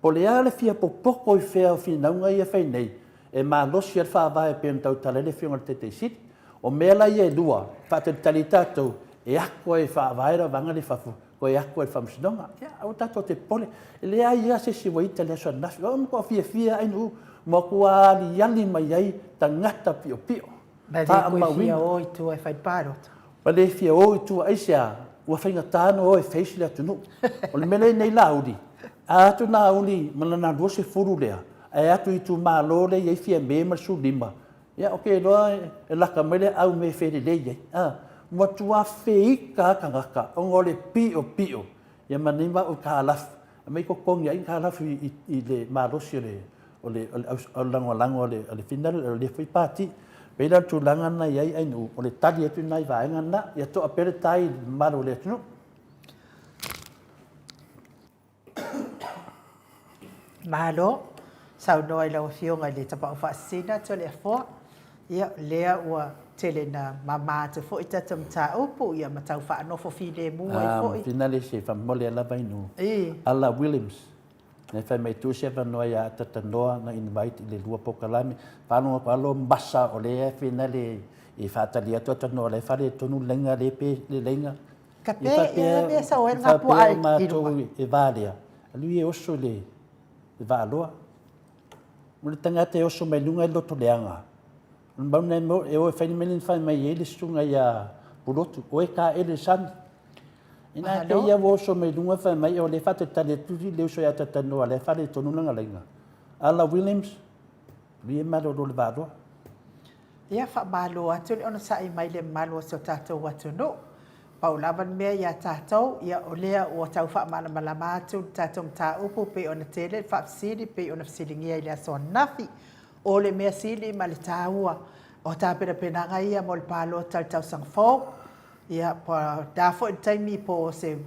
Po le ale fia popoko i fea o whinaunga i a whai nei, e mā losi ar whaavai pe tau talele whionga te te siti, o mea lai e lua, whaate tali tātou, e ako e whaavai ra wanga le whafu, ko e ako e whamsinonga. Au tātou te pole, e lea ia se siwa ita lea soa nafi, o mko a fia ainu, mo kua ali yali mai ai, ta ngata pio. Ma le koe fia o i tua e whai pārota. Ma le fia o i tua aisea, ua whainga tāno o e whaisi lea tunu. O le mele nei lauri, a atu nā uli mana nā rua se furu lea. E atu i tu mālo le iei fia me ma su lima. Ia, oke, loa e laka mele au me where le iei. Mua tua whei ka kangaka, o ngole pio. Ia manima o ka alafu. A mei ko kongi ai ka alafu i le mālo si o le lango o le finale, o le whi pāti. Peila tu langa na iei ainu, o le tali atu nai vaenga na, ia toa pere tai mālo le atunu. Mahalo, sau noa i lau whionga le tapau whaasina to le afoa. Ia lea ua tele na mama te fo i tatam tā upu ia matau whaanofo file mua i fo i. Finale se whamole ala vainu. Ala Williams. Ne whai mai tu se wanoa ia tata noa na invite i le lua pokalami. Whanonga palo mbasa o lea finale i whaatali atu atanoa le whare tonu lenga le pe le lenga. Ka pe ia mea sa oe ngā pua ai i rua. E vālea. Alui e oso le vāloa. Mune tangata e oso mai lunga i loto leanga. Mbana e oe whaini melin whai mai e le sunga ia purotu. Oe ka ele sani. Ina te ia oso mai lunga whai mai o le whate tale tuti leo so ia tatanoa le whare tonu langa lenga. Ala Williams, rie maro le vāloa. Ia wha malo atu le ona sa i mai le malo so tātou watu no. Paulawan mea ia tātou, ia o lea o tau wha malama atu, tātou mta upu pe ona tele, wha sili pe ona fsilingia i lea so nafi. O le mea sili ma le tāua, o tā pera penanga ia mo le pālo tau sang fō. Ia po dāfo i taimi po se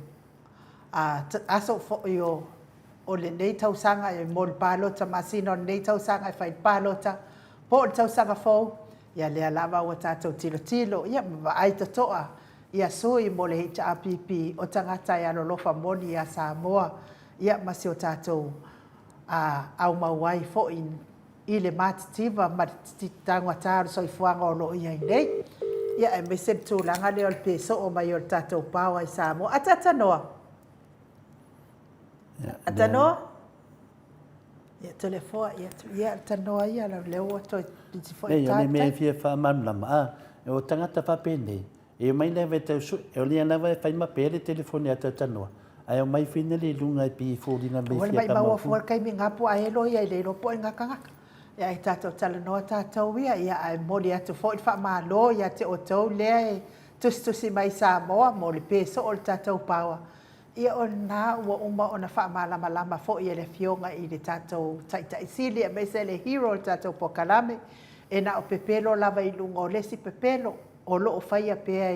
aso fō i o le nei tau sanga i mo le pālo ta masino nei tau sanga i whai pālo ta. Po le tau sanga fō, ia lea lava o tātou tilo, ia ma aita toa. Ia soi mo le HRPP o tangata ia lolofa moni ia Samoa. Ia masi o tātou au mauai fo i le matitiva ma tangwa tāru so i fuanga o lo ia nei. Ia e me sep tūlanga leo le peso o mai o tātou pāua i Samoa. Atanoa? Atanoa? Ia telefoa, ia atanoa ia leo o toi piti fo i tātai. Ei, me fia wha manlama. E o tangata whapene. E mai lewe tau su, e o lia nawa e whai mapere telefone ata tanoa. Ai o mai whina le lunga i pi fōrina me fia mai maua fuar kai mi ngapu a elo ia i leiro po i ngakangaka. Ia i tātou tala noa tātou ia ai mori atu fo i wha malo ia te o tau lea e tusi mai Samoa mo le peso o le tātou pāua. ia o nā ua uma o na whaamalama fo i le fionga i le tātou taitaisili a meise le hero o tātou pokalame e na o pepelo lava i lunga o lesi pepelo o lo o whaia pēa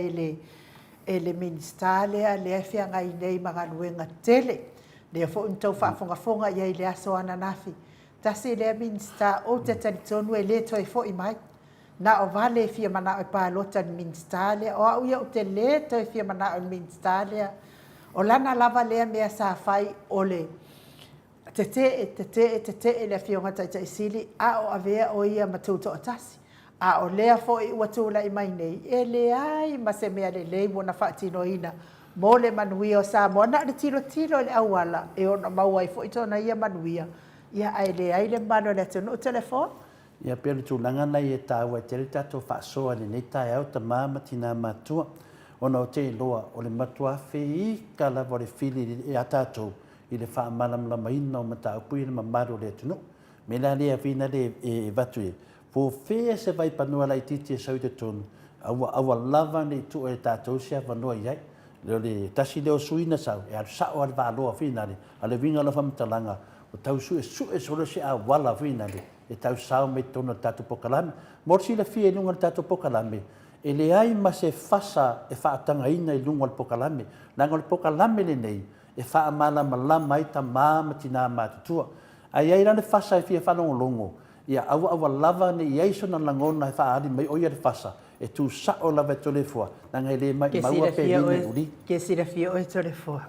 e le ministalea le awhia ngai nei magaluenga tele le fo untau whaafonga ia i le aso ananafi tasi le minista o te talitonu e le toi fo i mai na o vale fia mana o pālota ni ministalea o au ia o te le toi fia mana o ministalea o lana lava lea mea sa fai o le te le fionga taitaisili a o avea o ia matuto o tasi. A o lea fo i ua tūla i mai nei. E le ai ma se mea le lei mona whaatino ina. Mo le manuia o Samoa. Na le tilo le awala e ona maua i fo i tona ia manuia. Ia ai le ai le mano le tonu o telefon. Ia pere tūlanga nei e tāua e tere tātou whaasoa ni nei tai au ta māma tina matua. Ona o te loa o le matua whi ka lava le whili e a tātou i le whaamalamlama ina o mata upui le mamaru le tunu. Me la lea whina le e vatui. Po whea se vai panua lai titi e sau te tonu. Awa lava ni tu e tātou sia vanua iai. Leo le tasi leo suina sau. E alu sao ale vāloa whina le. Ale winga la whamtalanga. O tau su e solo se a wala whina le. E tau sao me tonu tātou pokalame. Morsi la whia nunga tātou pokalame. E le ai ma se fasa e whaatanga ina i lunga le pokalame. Nanga le pokalame le nei. E whaamalama lama i ta māma tina mātutua. Ai ai rane fasa e whia whanongolongo. Ia awa lava ni i aiso na langona e whaari mai oia le fasa. E tu sao lava e tole fua. Nanga le mai maua pe line uri. Ke sira fia o e tole fua.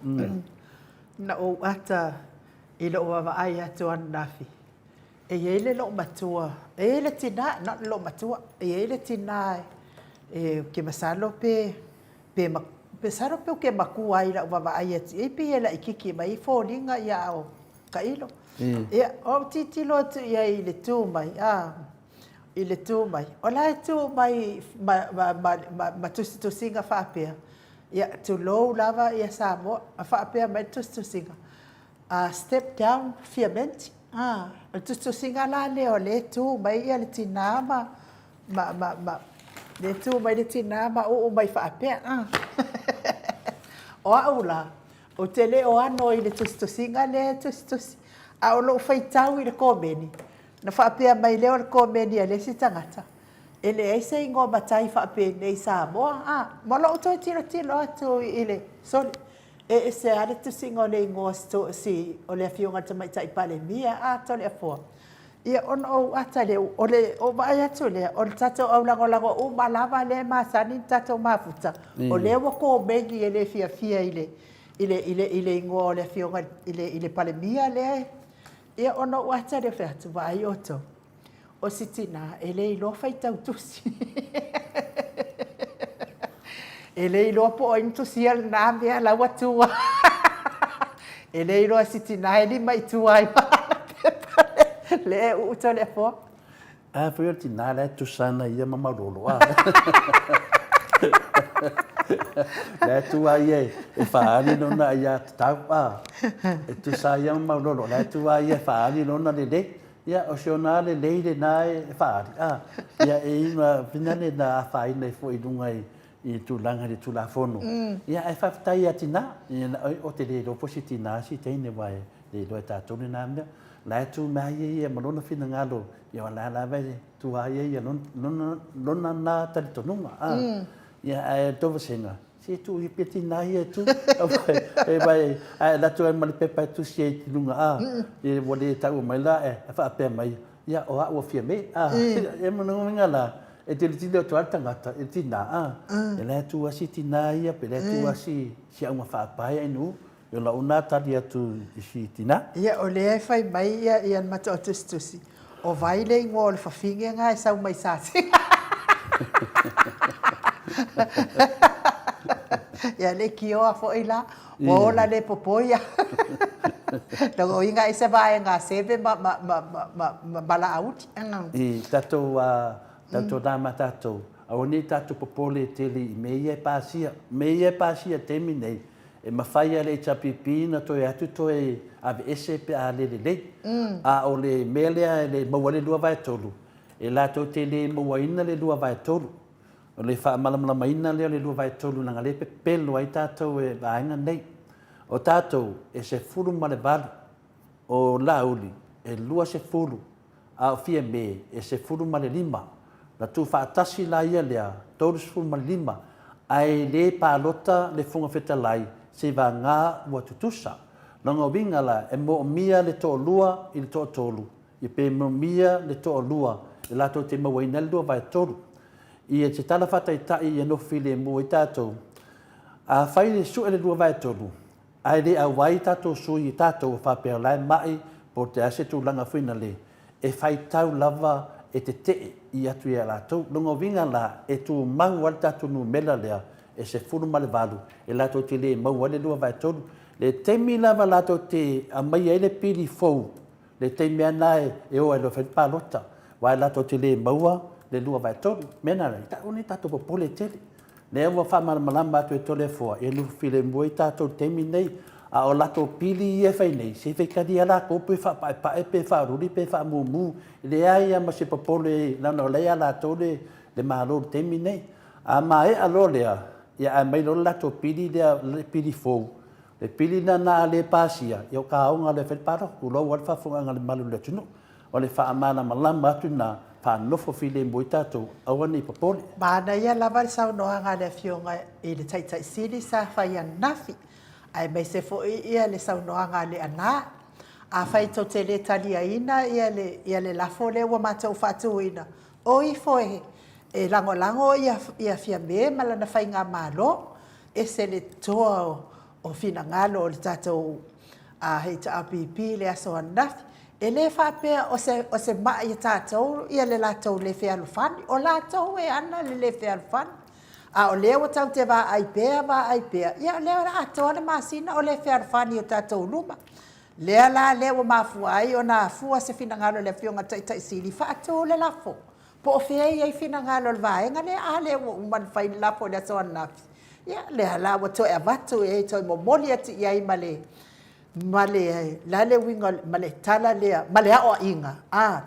Na o ata i lo wawa ai atu anafi. E ele lo matua. E ele tina, na lo matua. E ele tina e ke masalo pe saro pe ke maku ai la wawa ai atu. E pe ela ikiki mai fōringa ia o kailo. Ia, o titilo atu ia i le tū mai, i le tū mai. O lai tū mai ma tusinga whaapea. Ia, tu lou lava ia Samoa, a whaapea mai tusinga. Step down, fiamenti. Tusinga la leo le tū mai ia le tinama, le tū mai le tinama o mai whaapea. O aula, o te leo ano i le tusinga le tusinga. A o lo faitau i le komeni. Na whaapea mai leo le komeni a le si tangata. E le eise i ngō matai whaapea nei Samoa. Ma lo toi tilo atu i le soli. E se ale tu singo le ngō sto si o le afionga ta mai tai pale mia. Tole a fua. Ia on o ata le o vai atu le o le tato au lango o malava le masani tato mafuta. O le wa komeni e le fia ile ngō le afionga ile pale mia le ia ona wata le fatu vai oto o sitina ele ilo faitau tusi ele ilo po intusi al na mea la watua ele ilo sitina ele mai tuai le uto le fo foi tina le tu sana ia mamarolo le tu ai e faani nona ia tau e tu sa ia mamarolo le tu ai e faani nona le ia o siona le le nai e faani ia e ina finale na fai nei foi dungai i tu langa de tu la fono ia e fatai atina o te le do positina si te ne vai le do ta tu na mea la tu mai ia malona fina ngalo ia la vai tu ai ia non na ta tonunga ia e to vasenga si tu i petina ia tu e vai la tu mal pepa tu si lunga e vole ta o mai la e fa pe mai ia o fia me e mo ngala e te tilo to alta ngata e tina e la tu asi tina ia pe la tu asi si a fa pa ia nu yo la una ta dia tu si tina ia o le fai mai ia mato tusi o vai le ngol fa finga nga sa mai sa ia le kio a fo ila o la le popoia lo inga ese vai nga sebe bala out e tato dama tato o ni tato popole tele meia pasia terminei e mafai le chapipina to e atu to e ave ese pe a le a o le mele le mawale lua vai tolu e la to tele mawaina le lua vai tolu o le fa malamala maina le lua vai tolu na le pelo ai tato e vainga nei O tātou e se furu ma le valu o lauli e lua se furu a o fia me e se furu ma le lima. La tu whaatasi la ia lea tolu se furu ma le lima ai le pālota le funga whetalai se va ngā ua tutusa. Longa winga la e mo mia le to lua i le to tolu. I pe mo mia le to lua i lato te mawaina le lua vai tolu. I e te tala whata i tai i no file mo i tātou. A whai le su e le lua vai tolu. Ai le a wai tātou sui i tātou whapea lai mai po te ase tu langa whina le. E whai tau lava e te i atu i a lātou. Longa winga la e tu mau al tātou nu mela lea e se furu ma le valu. E lato te le mau ale lua vai tolu. Le teimi lava lato te a mai e le pili fou. Le teimi ana e o e lo whai pālota. Wai lato te le maua le lua vai tolu. Mena rei, ta uni tātou po pole tele. Le ewa whamara malama atu e tole fua. E lu file mua i tātou teimi nei. A o lato pili i e whai nei. Se whekari ala kope wha pae pe wha ruri pe wha mumu. Le ai ama se popole lana o lea lato le mahalo teimi nei. A ma e alo lea. Ia a mai lo lato pili lea le pili fou. Le pili na le pasia. Ia o ka aunga le whetparo. Kulo wal whafunga ngale malu le tunu. O le wha amana malama atu na wha nofo file mboi tātou. Awa ni popole. Mana ia lava le sau noa ngā le fionga i le taitai siri sa whai anafi. Ai mai se fo ia le sau noa ngā le ana. A whai tau te le talia ina ia le lafo le ua mātou whātu ina. O i foe e lango lango ia fia me malana whai ngā mālo. E se le toa o fina ngalo o le tātou hei ta apipi le aso anafi. E le whapea o se maa i tātou ia le lātou le whea lufani. O lātou e ana le whea lufani. A o leo tau te wā aipea. Ia leo la atoa le masina o le whea lufani o tātou luma. Lea la leo mafua ai o nā fua se fina ngalo le fionga taitai siri. Whaatou le lafo. Po o whea i fina ngalo le vaenga le a leo uman whai lafo le aso anafi. Ia lea la wa toi avatu e toi momoli ati iai male lale winga male tala lea male a o inga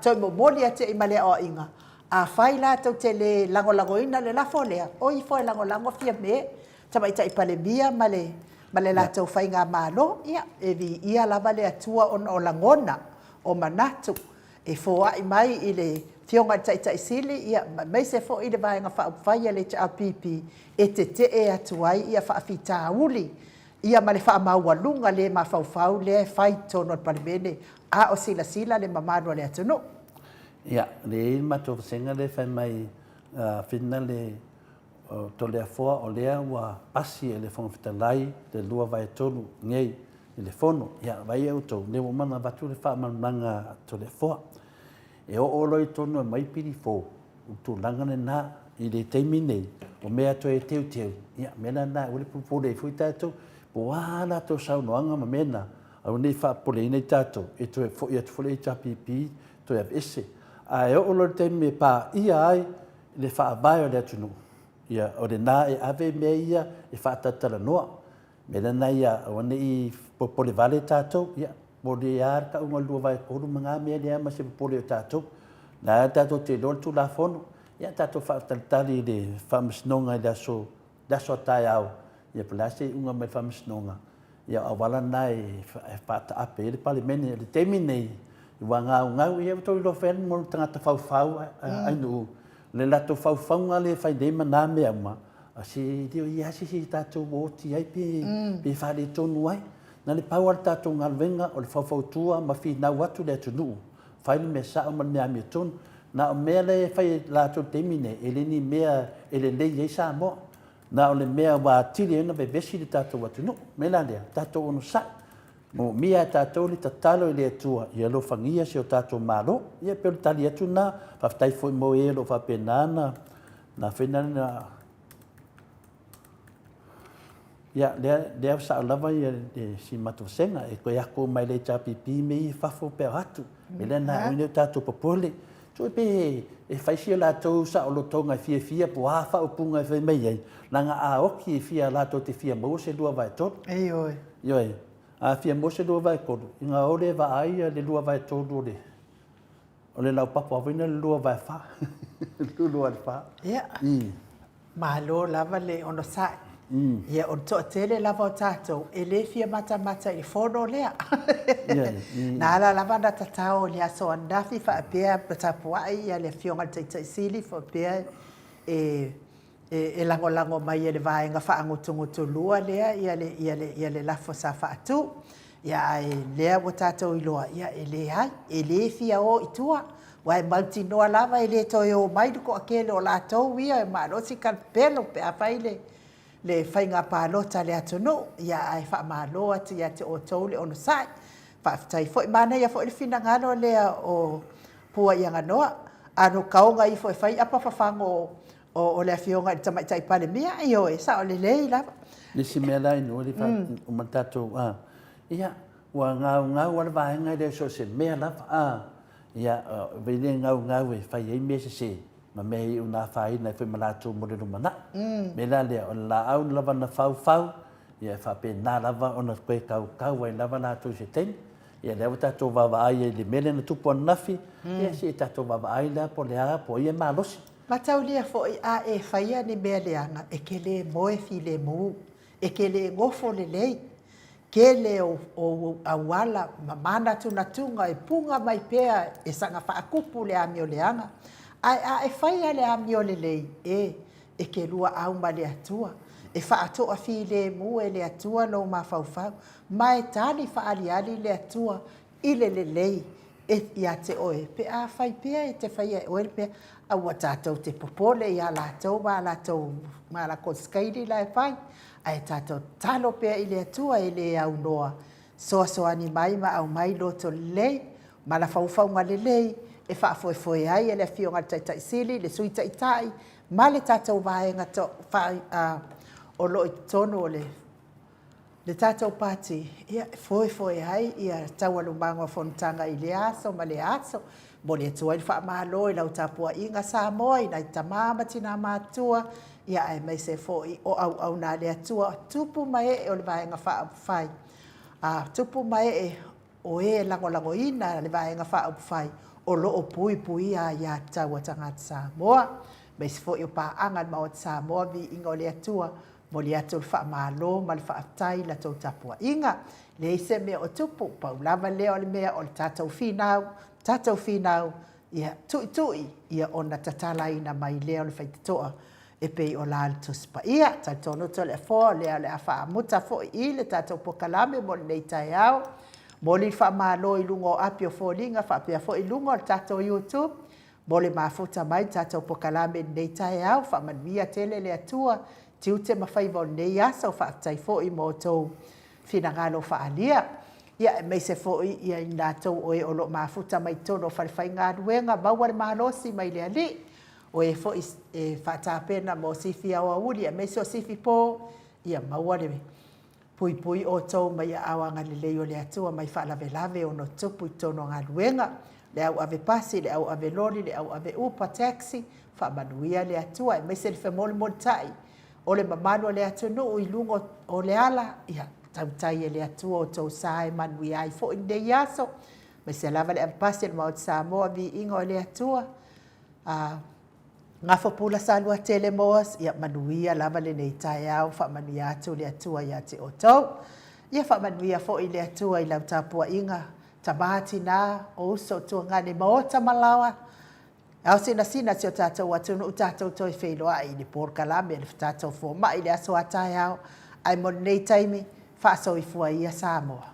toi momoli ati i male o inga a fai la tau te le lango ina le lafo lea o i foi lango fia me tama ita i pale mia male la tau fai ngā malo ia e vi ia lava le atua o langona o manatu e foa i mai i le fionga tai sili ia mai se fo i le vaenga whai le ta apipi e te e atuai ia whaafita uli ia ma le whaamaualunga le mawhauwhau le whai tono parimene a o sila le mamano le atunu. Ia, le mato senga le whai mai whina le tole a foa o lea wa pasi e le whangawhitalai le lua vai tonu ngei i le fono. Ia, vai au tau, le mana watu le whaamananga tole a foa. E o oloi tonu e mai piri fō, utu langane nā i le teimi nei, o mea to e teu. Ia, mena nā, ule pupule i fui tātou, po wāna tō saunoanga ma mena, au nei whaapole ina i tātou, e to e fo i atu fole i tapipi, to e av ese. A e o oloi teimi e pā ia ai, le whaavai o le atunu. Ia, o le nā e ave mea ia, e whaatatala noa. Mena nā ia, au ane i popole vale tātou, ia, mo le ar ka unga lua vai koru mga mea lea ma se popole o tātou. Nā tātou te lor tu la fono. Ia tātou whaatalitari le whamasnonga i laso tai au. Ia palase unga mai whamasnonga. Ia awala nā e whaata ape le pale mene. Le temi nei, i wa ngau. Ia tau ilo when mo tangata whauwhau ainu. Le lato whauwhaunga le whai neima nā mea ma. A se dio ia si tātou o ti ai pe whare tonu ai. Na le pau al tātou ngalwenga o le whawhautua ma whi nau atu le atunu. Whai le mea sao ma mea mea tonu. Na o mea le whai lātou temine, e le ni mea e le lei ei Samoa. Na o le mea wā tiri ena ve vesi le tātou atunu. Mela lea, tātou ono sa. Mo mea tātou li tatalo i le atua. Ia lo whangia se o tātou malo. Ia peo le tali atu nā. Whaftai foi mo e lo whapenana. Na whenana ia lea sa lava ia si matosenga e koe ako mai le tapipi me i whafo peo atu. Me le na uineo tātou popole. So pe e whaisia lātou sa o lotonga fia po hawha o punga e whai mai ei. Nanga a oki e fia lātou te fia mo se lua vai tonu. Ei oi. Ioi. A fia mo se lua vai koru. Inga ore va aia le lua vai tonu ole. Ole lau papo awina le lua vai wha. Lua le wha. Ia. Malo lava le ono sa Ia o to tele lava o tātou, e le fia mata i whono lea. Nā ala lava na tatao le aso andafi wha apea patapuai ia le fionga teitai sili wha apea e lango mai e le vaenga wha angutungutu lua lea ia le lafo sa wha atu. Ia e lea o tātou iloa, ia e le hai, e le fia o itua. Wai mauti noa lava e le toi o mai duko akele o lātou ia e marosi kan pelo pe a whaile. Le whainga pālota le atonu, ia ai wha māloa te ia te o tau le ono sai. Whaafitai fo i mana ia fo i whina ngano lea o pua i anganoa. Ano kaonga i fo i whai apa whawhango o le fionga i tamaitai pale mia i o e sa o le lei lava. Le si mea lai no le wha o matatou ia ua ngau ala vaenga i le so se mea lava ia vele ngau e whai ei mea se ma mei una whai nei whi malatou mo le rumana. Me la lea o la au lava na whau ia whape nā lava o na koe kau ai lava lātou se teni. Ia lea o tātou wawa ai e le mele na tupu ana nafi, ia si e tātou wawa ai lea po lea po ia mālosi. Matau lia fo i a e whaia ni mea leanga e ke le moe fi le mu, e ke le ngofo le lei. Ke le o awala mamana tunatunga e punga mai pea e sanga whaakupu le ami o leanga. Ai a e whaia le ami o le lei e ke lua au ma le atua. E whaatoa fi le mu e le atua no ma whauwhau. Ma e tani whaaliali le atua i le lei e ia te oe. Pe a whai pea e te whaia e oe pea a ua tātou te popole i a lātou ma la koskairi la e whai. Ai tātou talo pea i le atua e le au noa. Soani mai ma au mai loto lei. Ma la whauwhaunga le lei. E whaafoe ai e le fionga taitai sili, le sui taitai. Ma le tātou vaenga to whai o loi tono o le tātou pāti. Ia foe ai ia taualu mangua fontanga i le aso ma le aso. Mo le atua i whaamalo i lau tāpua inga Samoa i nai tamama tina mātua. Ia ai mai se foi o au nā le atua tupu mai e o le vaenga whai. Tupu mai e o lango ina le vaenga whai o loo pui a ia taua tangata Samoa. Mai se foi o pāanga ma o Samoa vi inga o le atua mo le atu le whaamalo ma le whaatai la tau tapua inga. Le ise mea o tupu paulava leo le mea o le tātou whinau ia tui ia ona tatala ina mai leo le whaitatoa. E pei o la tuspa ia, tai tono to le fo, le a wha muta fo i le tātou pokalame mo le nei tai au. Mo li wha mālo i lungo api o fo linga, wha pia fo i lungo le tātou YouTube. Mo le mafuta mai tātou pokalame nei tai au, wha manuia tele le atua. Tiu te mawhai mo nei asa o wha tai fo i mo tau finangalo wha alia. Ia mei se fo i ia i nātou o e o lo mafuta mai tono whai ngā ruenga, maua le mahalosi mai le ali. O e fo e whaatapena mo sifi au auri, e meso sifi po, ia maua le pui o tau mai awanga le leo le atua, mai whaalave o no tupu i tono ngā luenga, le au ave pasi, le au ave lori, le au ave upa taxi, whaamanuia le atua, e mese le whamole montai, o le mamano le atunu i lungo o le ala, ia tautai e le atua o tau sae manuia i fo i nei aso, mese lava le ave pasi, le maut Samoa vi ingo le atua, ngā whapula salua tele moas, ia manuia lava le nei tai au, whaamanuia atu le atua ia te o tau. Ia whaamanuia fo i le atua i lau tāpua inga, tamāti nā, o uso tua ngane maota malawa. Au sina tio tātou atunu, tātou toi whailoa i le porkalame, le tātou fō mai le aso atai au, ai mo nei taimi, whaaso i fua ia Samoa.